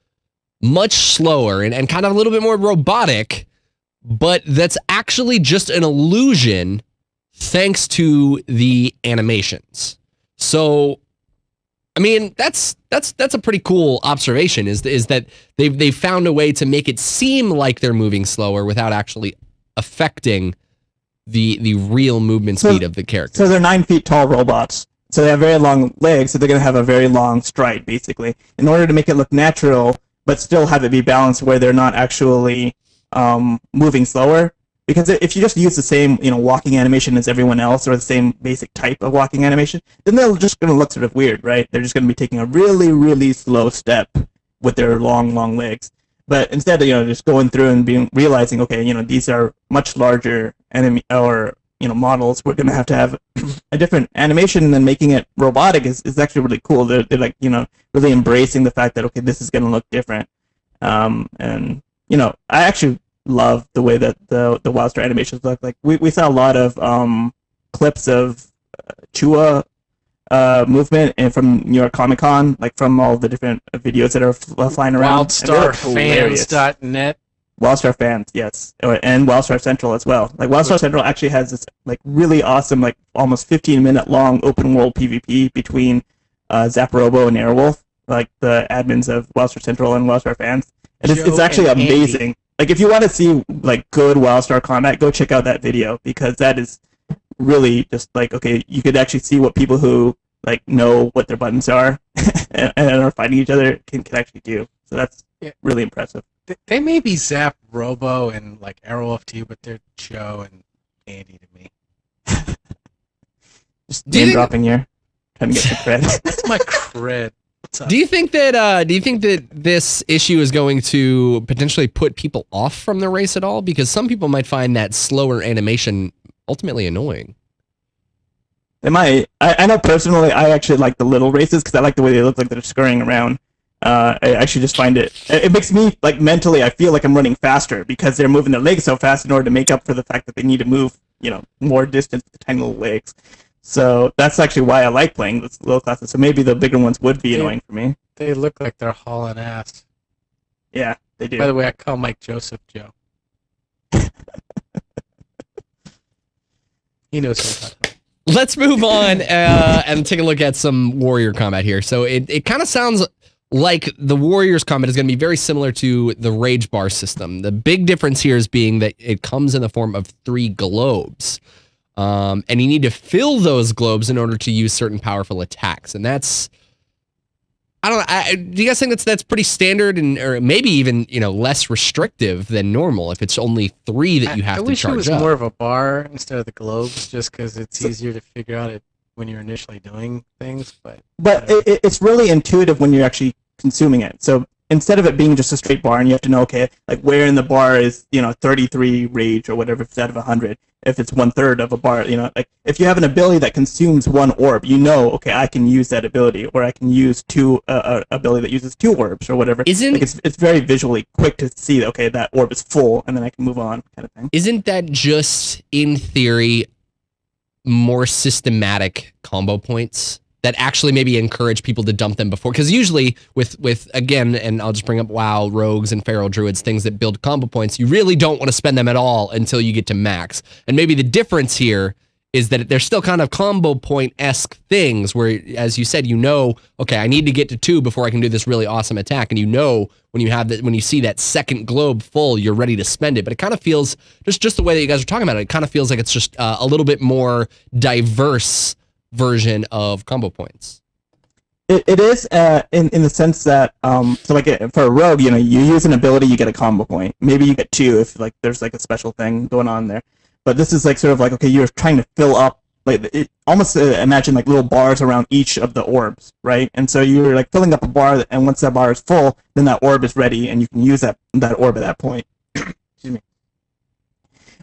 much slower and kind of a little bit more robotic, but that's actually just an illusion thanks to the animations. So I mean, that's a pretty cool observation. Is that they've found a way to make it seem like they're moving slower without actually affecting the real movement speed of the character. So they're 9 feet tall robots. So they have very long legs. So they're going to have a very long stride, basically, in order to make it look natural, but still have it be balanced where they're not actually moving slower. Because if you just use the same, you know, walking animation as everyone else, or the same basic type of walking animation, then they're just going to look sort of weird, right? They're just going to be taking a really, really slow step with their long, long legs. But instead, you know, just going through and realizing, okay, you know, these are much larger enemy or, you know, models. We're going to have a different animation, and then making it robotic is actually really cool. They're like, you know, really embracing the fact that, okay, this is going to look different. And, you know, I actually love the way that the WildStar animations look. Like we saw a lot of clips of Chua movement and from New York Comic Con, like from all the different videos that are flying around. WildStarFans.net. WildStar fans, yes, and WildStar Central as well. Like WildStar Central actually has this like really awesome, like almost 15-minute long open world PvP between Zaprobo and Airwolf, like the admins of WildStar Central and WildStar fans. And it's actually amazing. Andy. Like, if you want to see, like, good WildStar combat, go check out that video, because that is really just, like, okay, you could actually see what people who, like, know what their buttons are and are fighting each other can actually do. So that's really impressive. They may be Zap Robo and, like, Aerowolf too, but they're Joe and Andy to me. Just name dropping here. Trying to get some cred. That's my cred. Do you think that this issue is going to potentially put people off from the race at all? Because some people might find that slower animation ultimately annoying. They might. I know personally, I actually like the little races because I like the way they look like they're scurrying around. I actually just find it makes me, like, mentally, I feel like I'm running faster because they're moving their legs so fast in order to make up for the fact that they need to move, more distance with the tiny little legs. So that's actually why I like playing this little classes. So maybe the bigger ones would be annoying for me. They look like they're hauling ass. Yeah, they do. By the way, I call Mike Joseph Joe. He knows what I'm talking about. Let's move on and take a look at some warrior combat here. So it kind of sounds like the warrior's combat is going to be very similar to the rage bar system. The big difference here is being that it comes in the form of 3 globes. And you need to fill those globes in order to use certain powerful attacks. And that's, I don't know, do you guys think that's pretty standard or maybe even, less restrictive than normal if it's only 3 that you have to charge up? I wish it was more of a bar instead of the globes, just because it's easier to figure out it when you're initially doing things. But it's really intuitive when you're actually consuming it. So instead of it being just a straight bar and you have to know, okay, like where in the bar is, 33 rage or whatever, if it's out of 100, if it's 1/3 of a bar, like if you have an ability that consumes 1 orb, okay, I can use that ability, or I can use ability that uses 2 orbs or whatever. It's very visually quick to see, okay, that orb is full and then I can move on, kind of thing. Isn't that just, in theory, more systematic combo points that actually maybe encourage people to dump them before? Because usually with again, and I'll just bring up WoW, rogues, and feral druids, things that build combo points, you really don't want to spend them at all until you get to max. And maybe the difference here is that they're still kind of combo point-esque things where, as you said, okay, I need to get to 2 before I can do this really awesome attack. And when you see that second globe full, you're ready to spend it. But it kind of feels, just the way that you guys are talking about it kind of feels like it's just a little bit more diverse version of combo points. It is in the sense that so like for a rogue, you use an ability, you get a combo point. Maybe you get 2 if like there's like a special thing going on there. But this is like sort of like, okay, you're trying to fill up, like almost imagine like little bars around each of the orbs, right? And so you're like filling up a bar, and once that bar is full, then that orb is ready, and you can use that orb at that point. Excuse me.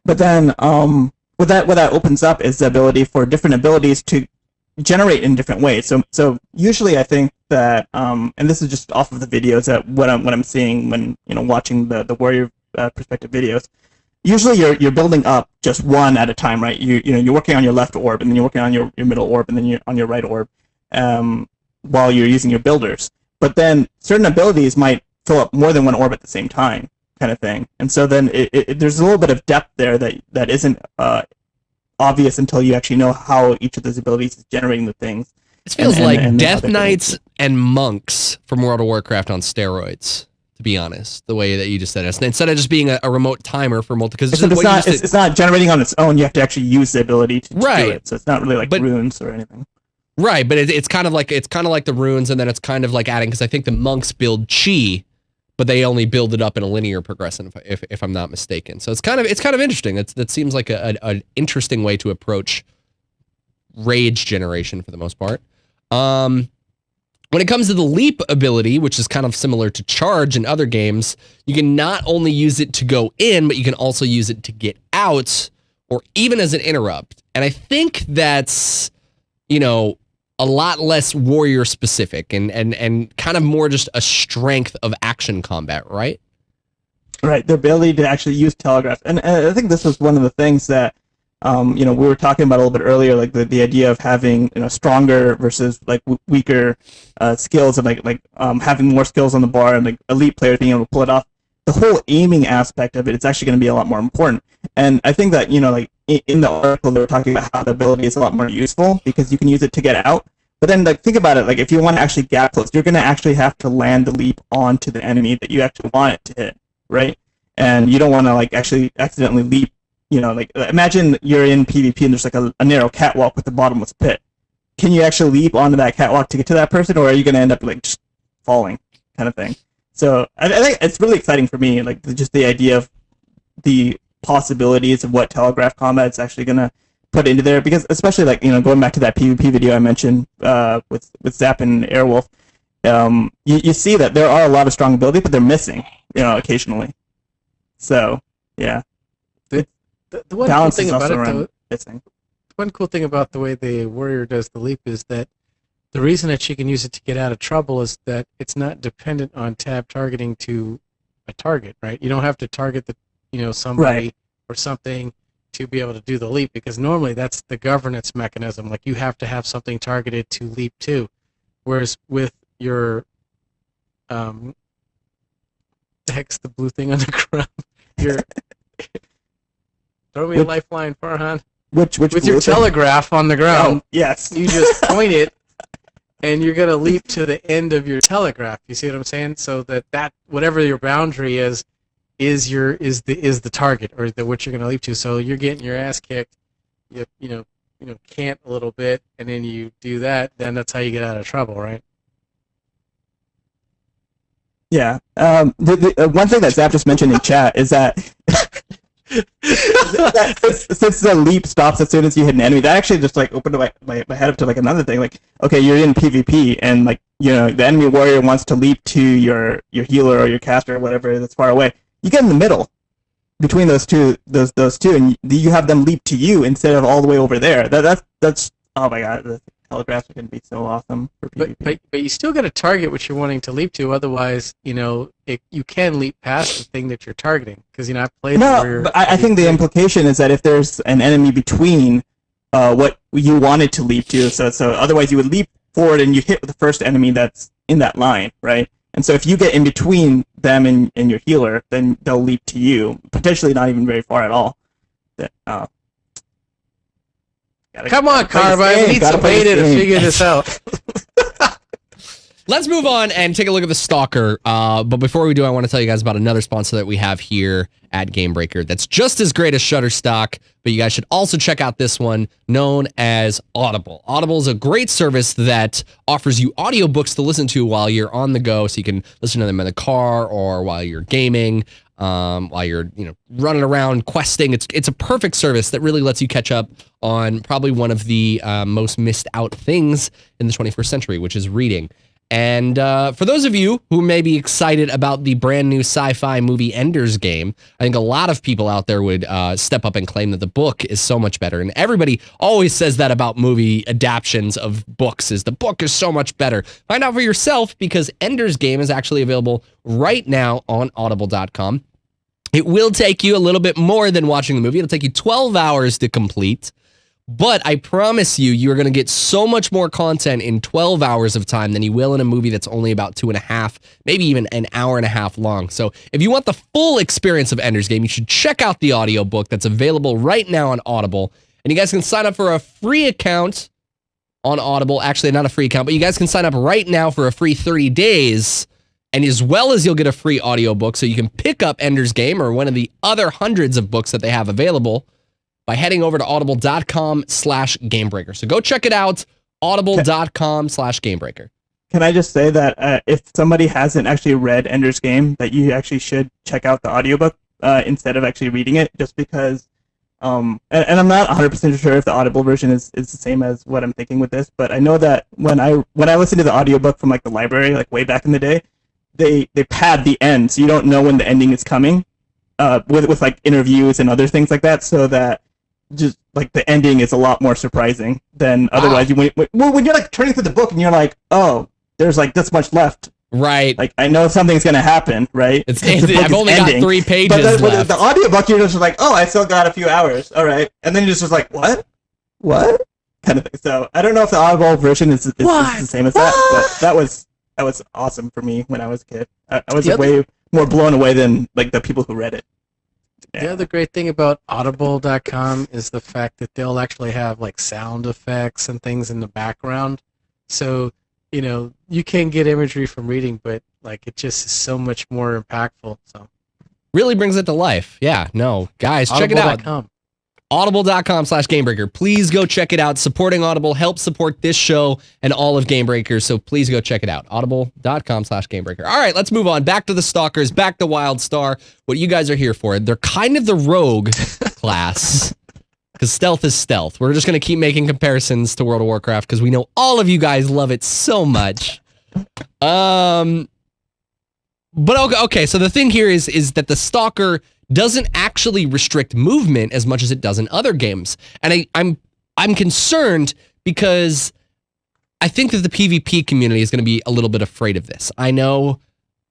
But then what that opens up is the ability for different abilities to generate in different ways. So usually I think that and this is just off of the videos that what I'm seeing when watching the warrior perspective videos. Usually you're building up just one at a time, right? You're working on your left orb, and then you're working on your middle orb, and then you're on your right orb while you're using your builders. But then certain abilities might fill up more than one orb at the same time, kind of thing. And so then there's a little bit of depth there that isn't obvious until you actually know how each of those abilities is generating the things. It feels like Death Knights and monks from World of Warcraft on steroids, to be honest, the way that you just said it. Instead of just being a remote timer for because it's not generating on its own. You have to actually use the ability to do it. So it's not really like runes or anything. Right, but it's kind of like the runes, and then it's kind of like adding, because I think the monks build chi, but they only build it up in a linear progression, if I'm not mistaken. So it's kind of interesting. That seems like an interesting way to approach rage generation for the most part. When it comes to the leap ability, which is kind of similar to charge in other games, you can not only use it to go in, but you can also use it to get out, or even as an interrupt. And I think that's, a lot less warrior specific and kind of more just a strength of action combat, right? Right, the ability to actually use telegraph. And I think this was one of the things that we were talking about a little bit earlier, like the idea of having stronger versus like weaker skills, and like having more skills on the bar, and like elite players being able to pull it off. The whole aiming aspect of it's actually going to be a lot more important. And I think that like in the article they were talking about how the ability is a lot more useful because you can use it to get out. But then like think about it, like if you want to actually gap close, you're going to actually have to land the leap onto the enemy that you actually want it to hit, right? And you don't want to like actually accidentally leap. Like imagine you're in PvP and there's like a narrow catwalk with the bottomless pit. Can you actually leap onto that catwalk to get to that person, or are you going to end up like just falling, kind of thing? So I think it's really exciting for me, like just the idea of the possibilities of what telegraph combat is actually going to put into there, because especially like going back to that PvP video I mentioned with Zap and Airwolf, you see that there are a lot of strong abilities, but they're missing, occasionally. So yeah, The one cool balance thing is about also it, though, around missing. one cool thing about the way the warrior does the leap is that the reason that she can use it to get out of trouble is that it's not dependent on tab targeting to a target, right? You don't have to target somebody or something to be able to do the leap, because normally that's the governance mechanism. Like, you have to have something targeted to leap to. Whereas with your the heck's the blue thing on the ground? Your throw me a lifeline, Farhan. Which With your telegraph on the ground, yes, you just point it, and you're gonna leap to the end of your telegraph. You see what I'm saying? So that whatever your boundary is the target, or what you're gonna leap to. So you're getting your ass kicked, you can't a little bit, and then you do that. Then that's how you get out of trouble, right? Yeah. The one thing that Zap just mentioned in chat is that since the leap stops as soon as you hit an enemy, that actually just like opened my head up to like another thing. Like, okay, you're in PvP, and like the enemy warrior wants to leap to your healer or your caster or whatever that's far away. You get in the middle between those two, and you have them leap to you instead of all the way over there. That's oh my god. The telegraphs are going to be so awesome for PvP. But you still got to target what you're wanting to leap to. Otherwise, you can leap past the thing that you're targeting. Because I've played. No, but I think the implication is that if there's an enemy between what you wanted to leap to, so otherwise you would leap forward and you hit the first enemy that's in that line, right? And so if you get in between them and your healer, then they'll leap to you, potentially not even very far at all. Come on, Carbine. We need some data to figure this out. Let's move on and take a look at the Stalker. But before we do, I want to tell you guys about another sponsor that we have here at Gamebreaker that's just as great as Shutterstock, but you guys should also check out this one known as Audible. Audible is a great service that offers you audiobooks to listen to while you're on the go, so you can listen to them in the car or while you're gaming, while you're running around questing. It's a perfect service that really lets you catch up on probably one of the most missed out things in the 21st century, which is reading. And for those of you who may be excited about the brand new sci-fi movie Ender's Game, I think a lot of people out there would step up and claim that the book is so much better. And everybody always says that about movie adaptions of books, is the book is so much better. Find out for yourself, because Ender's Game is actually available right now on audible.com. It will take you a little bit more than watching the movie. It'll take you 12 hours to complete. But I promise you are going to get so much more content in 12 hours of time than you will in a movie that's only about 2.5, maybe even an hour and a half long. So if you want the full experience of Ender's Game, you should check out the audiobook that's available right now on Audible. And you guys can sign up for a free account on Audible. Actually, not a free account, but you guys can sign up right now for a free 30 days. And as well as you'll get a free audiobook, so you can pick up Ender's Game or one of the other hundreds of books that they have available by heading over to audible.com/Gamebreaker. So go check it out, audible.com/Gamebreaker. Can I just say that if somebody hasn't actually read Ender's Game, that you actually should check out the audiobook instead of actually reading it, just because, and I'm not 100% sure if the Audible version is the same as what I'm thinking with this, but I know that when I listened to the audiobook from like the library, like way back in the day, they pad the end, so you don't know when the ending is coming, with like interviews and other things like that, so that just like the ending is a lot more surprising than otherwise. When you're like turning through the book and you're like, oh, there's like this much left. Right. Like I know something's gonna happen, right? I've only got 3 pages left. The audiobook, you're just like, oh, I still got a few hours. All right, and then you're just like, what kind of thing. So I don't know if the Audible version is the same as that, but that was awesome for me when I was a kid. I was way more blown away than like the people who read it. The other great thing about audible.com is the fact that they'll actually have like sound effects and things in the background. So, you can get imagery from reading, but like it just is so much more impactful. So really brings it to life. Yeah, no, guys, check it out. Audible.com/Gamebreaker. Please go check it out. Supporting Audible helps support this show and all of Gamebreaker, so please go check it out. Audible.com/Gamebreaker. All right, let's move on. Back to the Stalkers, back to WildStar. What you guys are here for. They're kind of the rogue class, because stealth is stealth. We're just going to keep making comparisons to World of Warcraft, because we know all of you guys love it so much. But okay. So the thing here is that the Stalker doesn't actually restrict movement as much as it does in other games, and I'm concerned because I think that the PvP community is going to be a little bit afraid of this. I know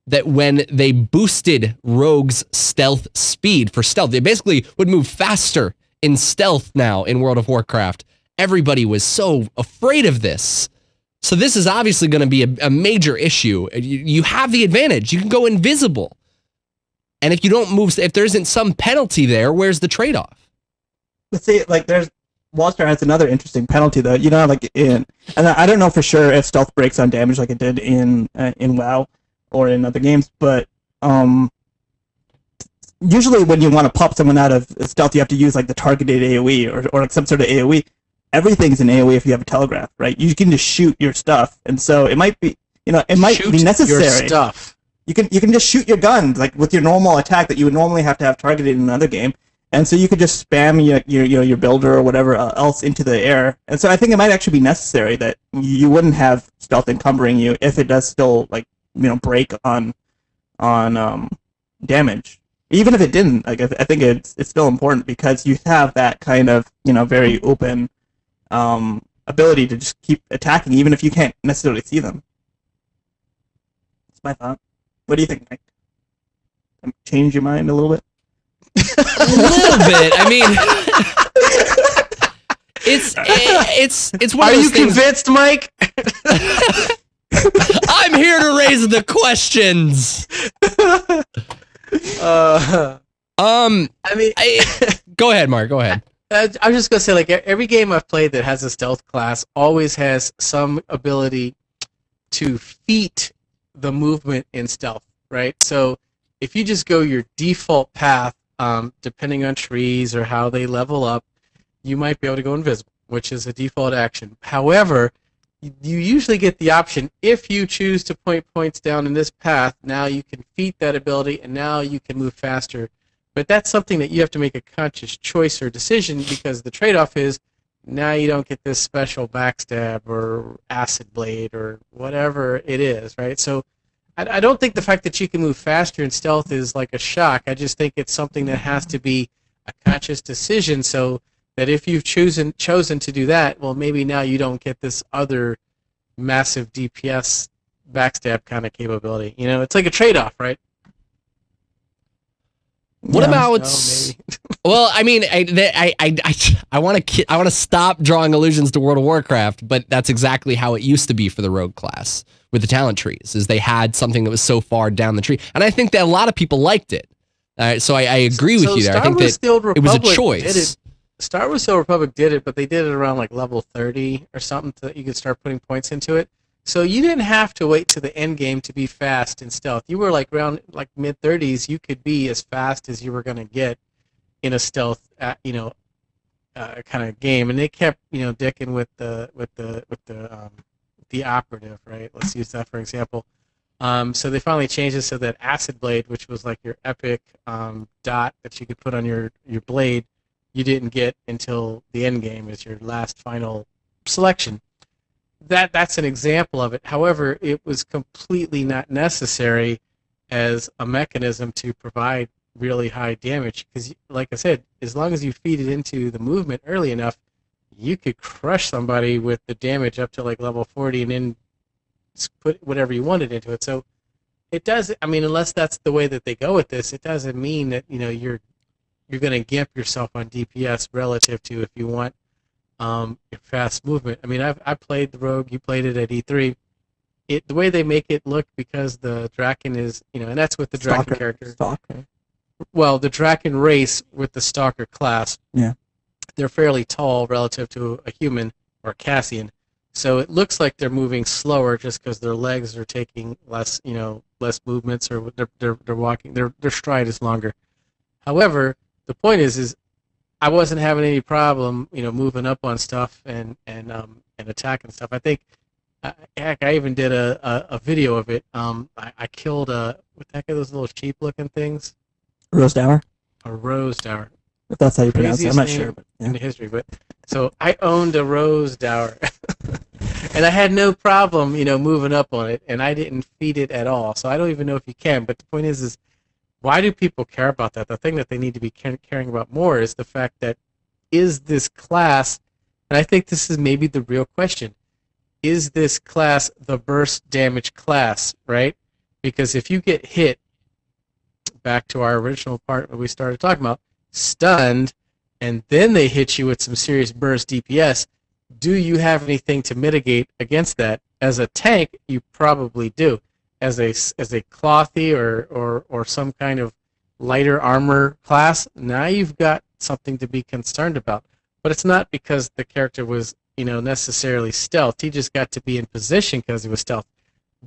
that when they boosted Rogue's stealth speed for stealth, they basically would move faster in stealth now in World of Warcraft. Everybody was so afraid of this. So this is obviously going to be a major issue. You have the advantage. You can go invisible. And if you don't move, if there isn't some penalty there, where's the trade-off? Let's see, like WildStar has another interesting penalty though. You know, like and I don't know for sure if stealth breaks on damage like it did in WoW or in other games, but usually when you want to pop someone out of stealth, you have to use like the targeted AoE or like some sort of AoE. Everything's an AoE if you have a telegraph, right? You can just shoot your stuff, and so it might be, it might be necessary. Your stuff. You can just shoot your gun like with your normal attack that you would normally have to have targeted in another game, and so you could just spam your builder or whatever else into the air. And so I think it might actually be necessary that you wouldn't have stealth encumbering you if it does still break on damage. Even if it didn't, like I think it's still important because you have that kind of very open ability to just keep attacking even if you can't necessarily see them. That's my thought. What do you think, Mike? Change your mind a little bit? A little bit. I mean, it's one of those things. Are you convinced, Mike? I'm here to raise the questions. Go ahead, Mark. Go ahead. I'm just gonna say, like, every game I've played that has a stealth class always has some ability to feat the movement in stealth, right? So if you just go your default path, depending on trees or how they level up, you might be able to go invisible, which is a default action. However, you usually get the option, if you choose to point points down in this path, now you can feat that ability and now you can move faster. But that's something that you have to make a conscious choice or decision, because the trade-off is now you don't get this special backstab or acid blade or whatever it is, right? So I don't think the fact that you can move faster in stealth is like a shock. I just think it's something that has to be a conscious decision, so that if you've chosen to do that, well, maybe now you don't get this other massive DPS backstab kind of capability. It's like a trade-off, right? What about? Well, I mean, I want to stop drawing allusions to World of Warcraft, but that's exactly how it used to be for the rogue class with the talent trees. Is they had something that was so far down the tree, and I think that a lot of people liked it. So I agree with you there. I think that it was a choice. Star Wars: The Old Republic did it, but they did it around like level 30 or something, so that you could start putting points into it. So you didn't have to wait to the end game to be fast in stealth. You were like around like mid 30s. You could be as fast as you were going to get in a stealth, kind of game. And they kept, dicking with the operative, right? Let's use that for example. So they finally changed it so that acid blade, which was like your epic dot that you could put on your blade, you didn't get until the end game as your last final selection. That's an example of it. However, it was completely not necessary as a mechanism to provide really high damage, because, like I said, as long as you feed it into the movement early enough, you could crush somebody with the damage up to like level 40 and then put whatever you wanted into it. So it does, I mean, unless that's the way that they go with this, it doesn't mean that, you're going to gimp yourself on DPS relative to if you want your fast movement. I mean, I played the Rogue. You played it at E3. The way they make it look, because the Draken is, and that's with the Draken character. Stalker. Well, the Draken race with the Stalker class. Yeah. They're fairly tall relative to a human or a Cassian, so it looks like they're moving slower just because their legs are taking less, less movements, or they're walking. Their stride is longer. However, the point is I wasn't having any problem, moving up on stuff and attacking stuff. I think, heck, I even did a video of it. I killed what the heck are those little sheep-looking things? Rose Dower? A Rose Dower. If that's how you pronounce it, I'm not sure. But, in the history, but so I owned a Rose Dower, And I had no problem, moving up on it, and I didn't feed it at all. So I don't even know if you can. But the point is why do people care about that? The thing that they need to be caring about more is the fact that is this class, and I think this is maybe the real question, is this class the burst damage class, right? Because if you get hit, back to our original part that we started talking about, stunned, and then they hit you with some serious burst DPS, do you have anything to mitigate against that? As a tank, you probably do. As a clothy or some kind of lighter armor class, now you've got something to be concerned about. But it's not because the character was, necessarily stealth. He just got to be in position because he was stealth.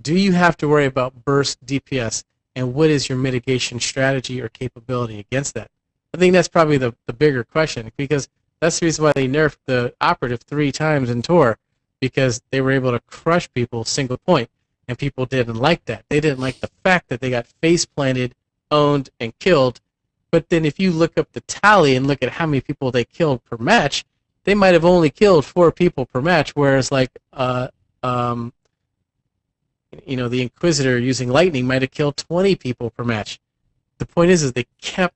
Do you have to worry about burst DPS? And what is your mitigation strategy or capability against that? I think that's probably the bigger question, because that's the reason why they nerfed the operative 3 times in Tor, because they were able to crush people single point, and people didn't like that. They didn't like the fact that they got face planted, owned, and killed. But then if you look up the tally and look at how many people they killed per match, they might have only killed 4 people per match, whereas the Inquisitor using lightning might have killed 20 people per match. The point is they kept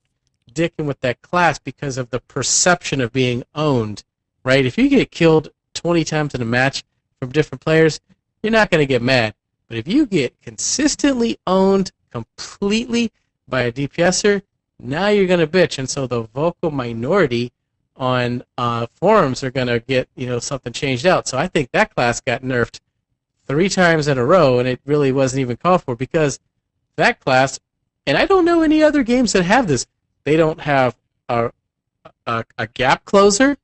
dicking with that class because of the perception of being owned, right? If you get killed 20 times in a match from different players, you're not going to get mad. But if you get consistently owned completely by a DPSer, now you're going to bitch. And so the vocal minority on forums are going to get something changed out. So I think that class got nerfed 3 times in a row, and it really wasn't even called for, because that class, and I don't know any other games that have this, they don't have a gap closer,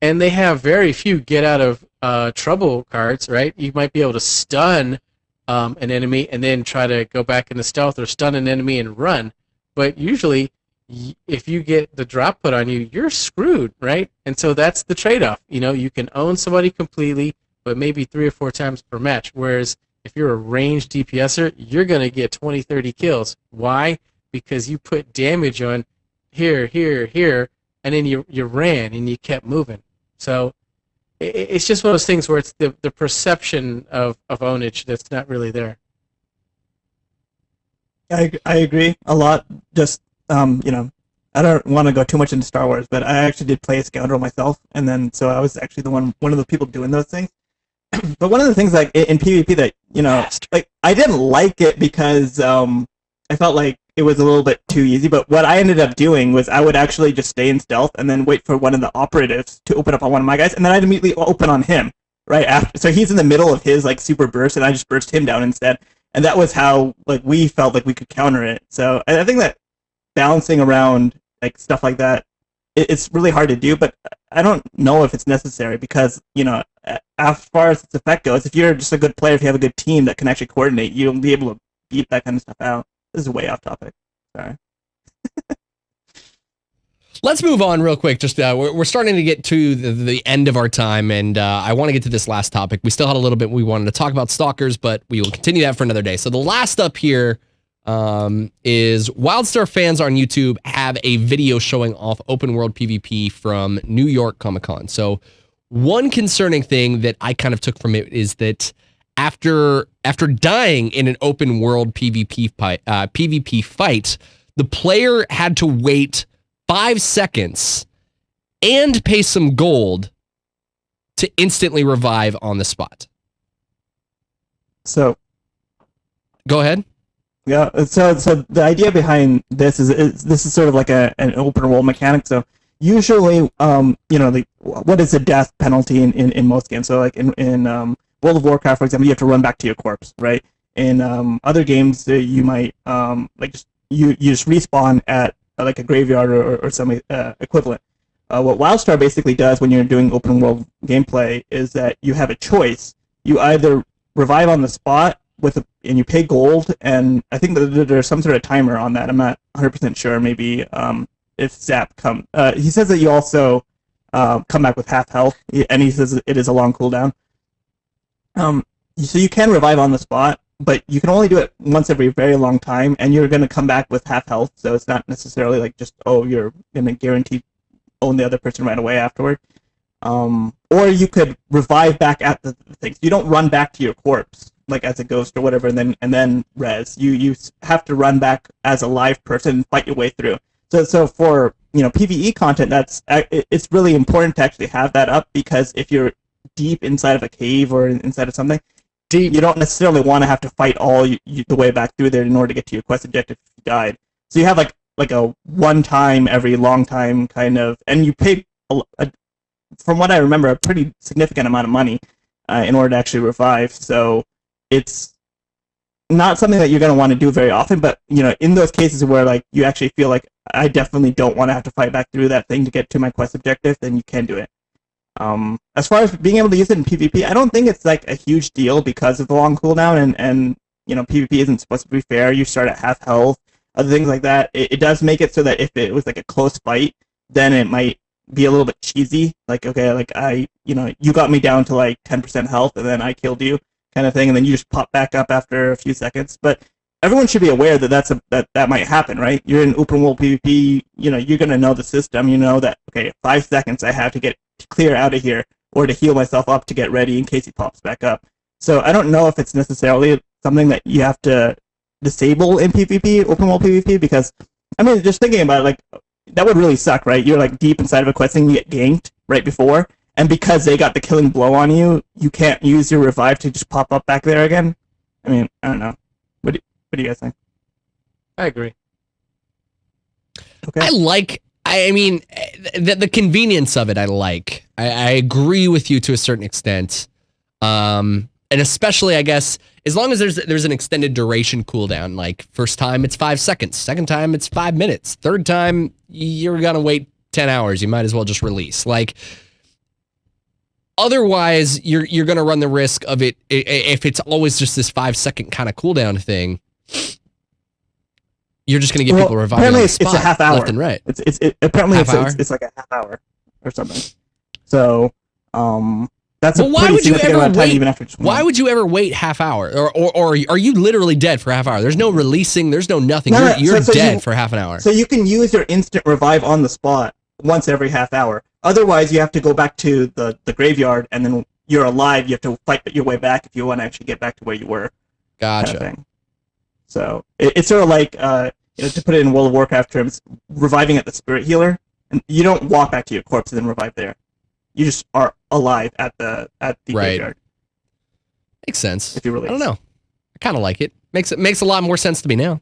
and they have very few get out of trouble cards, right? You might be able to stun an enemy and then try to go back into stealth, or stun an enemy and run, but usually if you get the drop put on you, you're screwed, right? And so that's the trade-off. You can own somebody completely, but maybe 3 or 4 times per match. Whereas if you're a ranged DPSer, you're going to get 20, 30 kills. Why? Because you put damage on here, and then you ran and you kept moving. So it's just one of those things where it's the perception of ownage that's not really there. I agree a lot. Just I don't want to go too much into Star Wars, but I actually did play a Scoundrel myself, and then so I was actually one of the people doing those things. But one of the things like in PvP that like I didn't like it because I felt like it was a little bit too easy. But what I ended up doing was I would actually just stay in stealth and then wait for one of the operatives to open up on one of my guys, and then I'd immediately open on him right after. So he's in the middle of his like super burst, and I just burst him down instead. And that was how like we felt like we could counter it. So I think that balancing around like stuff like that, it's really hard to do, but I don't know if it's necessary because, as far as its effect goes, if you're just a good player, if you have a good team that can actually coordinate, you'll be able to beat that kind of stuff out. This is way off topic. Sorry. Let's move on real quick. Just we're starting to get to the end of our time, and I want to get to this last topic. We still had a little bit we wanted to talk about Stalkers, but we will continue that for another day. So the last up here is WildStar fans on YouTube have a video showing off open world PvP from New York Comic Con. So one concerning thing that I kind of took from it is that after dying in an open world PvP fight, the player had to wait 5 seconds and pay some gold to instantly revive on the spot. So, go ahead. Yeah. So the idea behind this is this is sort of like an open world mechanic. So usually, what is a death penalty in most games? So like in World of Warcraft, for example, you have to run back to your corpse, right? In other games, you might you just respawn at like a graveyard or some equivalent. What WildStar basically does when you're doing open world gameplay is that you have a choice. You either revive on the spot and you pay gold, and I think that there's some sort of timer on that. I'm not 100% sure. Maybe if Zap comes, he says that you also come back with half health, and he says it is a long cooldown. So you can revive on the spot, but you can only do it once every very long time, and you're going to come back with half health, so it's not necessarily like just, you're going to guarantee own the other person right away afterward. Or you could revive back at the things. You don't run back to your corpse like as a ghost or whatever, and then res. You have to run back as a live person and fight your way through. So for PvE content, it's really important to actually have that up, because if you're deep inside of a cave or inside of something, you don't necessarily want to have to fight all the way back through there in order to get to your quest objective if you died. So you have like a one time every long time kind of, and you pay from what I remember, a pretty significant amount of money in order to actually revive. So it's not something that you're going to want to do very often, but in those cases where like you actually feel like I definitely don't want to have to fight back through that thing to get to my quest objective, then you can do it. As far as being able to use it in PvP, I don't think it's like a huge deal because of the long cooldown, and PvP isn't supposed to be fair. You start at half health, other things like that. It does make it so that if it was like a close fight, then it might be a little bit cheesy. Like, okay, like you got me down to like 10% health and then I killed you, kind of thing, and then you just pop back up after a few seconds. But everyone should be aware that that might happen, right? You're in open world PvP, you're gonna know the system. You know that, okay, 5 seconds I have to get clear out of here, or to heal myself up to get ready in case he pops back up. So I don't know if it's necessarily something that you have to disable in PvP, open world PvP, because I mean, just thinking about it, like, that would really suck, right? You're like deep inside of a quest and you get ganked right before, and because they got the killing blow on you, you can't use your revive to just pop up back there again. I mean, I don't know. What do you guys think? I agree. Okay. I mean, the convenience of it, I like. I agree with you to a certain extent. And especially, I guess, as long as there's an extended duration cooldown, like first time it's 5 seconds, second time it's 5 minutes, third time you're gonna wait 10 hours. You might as well just release. Like, otherwise, you're gonna run the risk of it if it's always just this 5 second kind of cooldown thing. You're just gonna get people reviving on the spot, it's a half hour left and right. It's like a half hour or something. So that's a why pretty would you significant ever amount of time wait? even after just one. Why would you ever wait half hour, or are you literally dead for half hour? There's no releasing. There's no nothing. You're dead for half an hour. So you can use your instant revive on the spot once every half hour. Otherwise, you have to go back to the graveyard, and then you're alive. You have to fight your way back if you want to actually get back to where you were. Gotcha. Kind of thing. So it's sort of like to put it in World of Warcraft terms, reviving at the spirit healer, and you don't walk back to your corpse and then revive there. You just are alive at the graveyard. Makes sense. If you release. I don't know. I kind of like it. Makes a lot more sense to me now.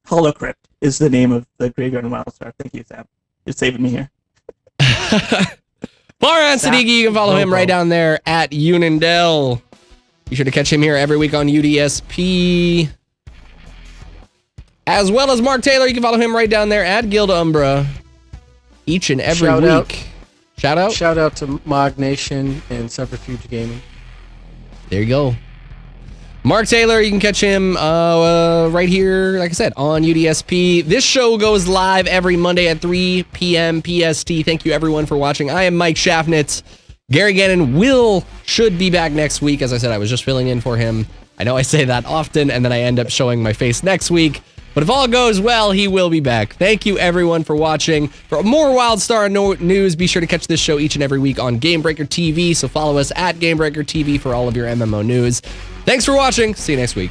Hollow Crypt is the name of the graveyard in WildStar. Thank you, Sam. You're saving me here. Florian Siddiqui, you can follow him right down there at Unindel. Be sure to catch him here every week on UDSP. As well as Mark Taylor, you can follow him right down there at Guild Umbra each and every week. Shout out? Shout out to Mog Nation and Subterfuge Gaming. There you go. Mark Taylor, you can catch him right here, like I said, on UDSP. This show goes live every Monday at 3 p.m. PST. Thank you, everyone, for watching. I am Mike Schaffnitz. Gary Gannon should be back next week. As I said, I was just filling in for him. I know I say that often, and then I end up showing my face next week. But if all goes well, he will be back. Thank you, everyone, for watching. For more WildStar news, be sure to catch this show each and every week on Gamebreaker TV. So follow us at Gamebreaker TV for all of your MMO news. Thanks for watching. See you next week.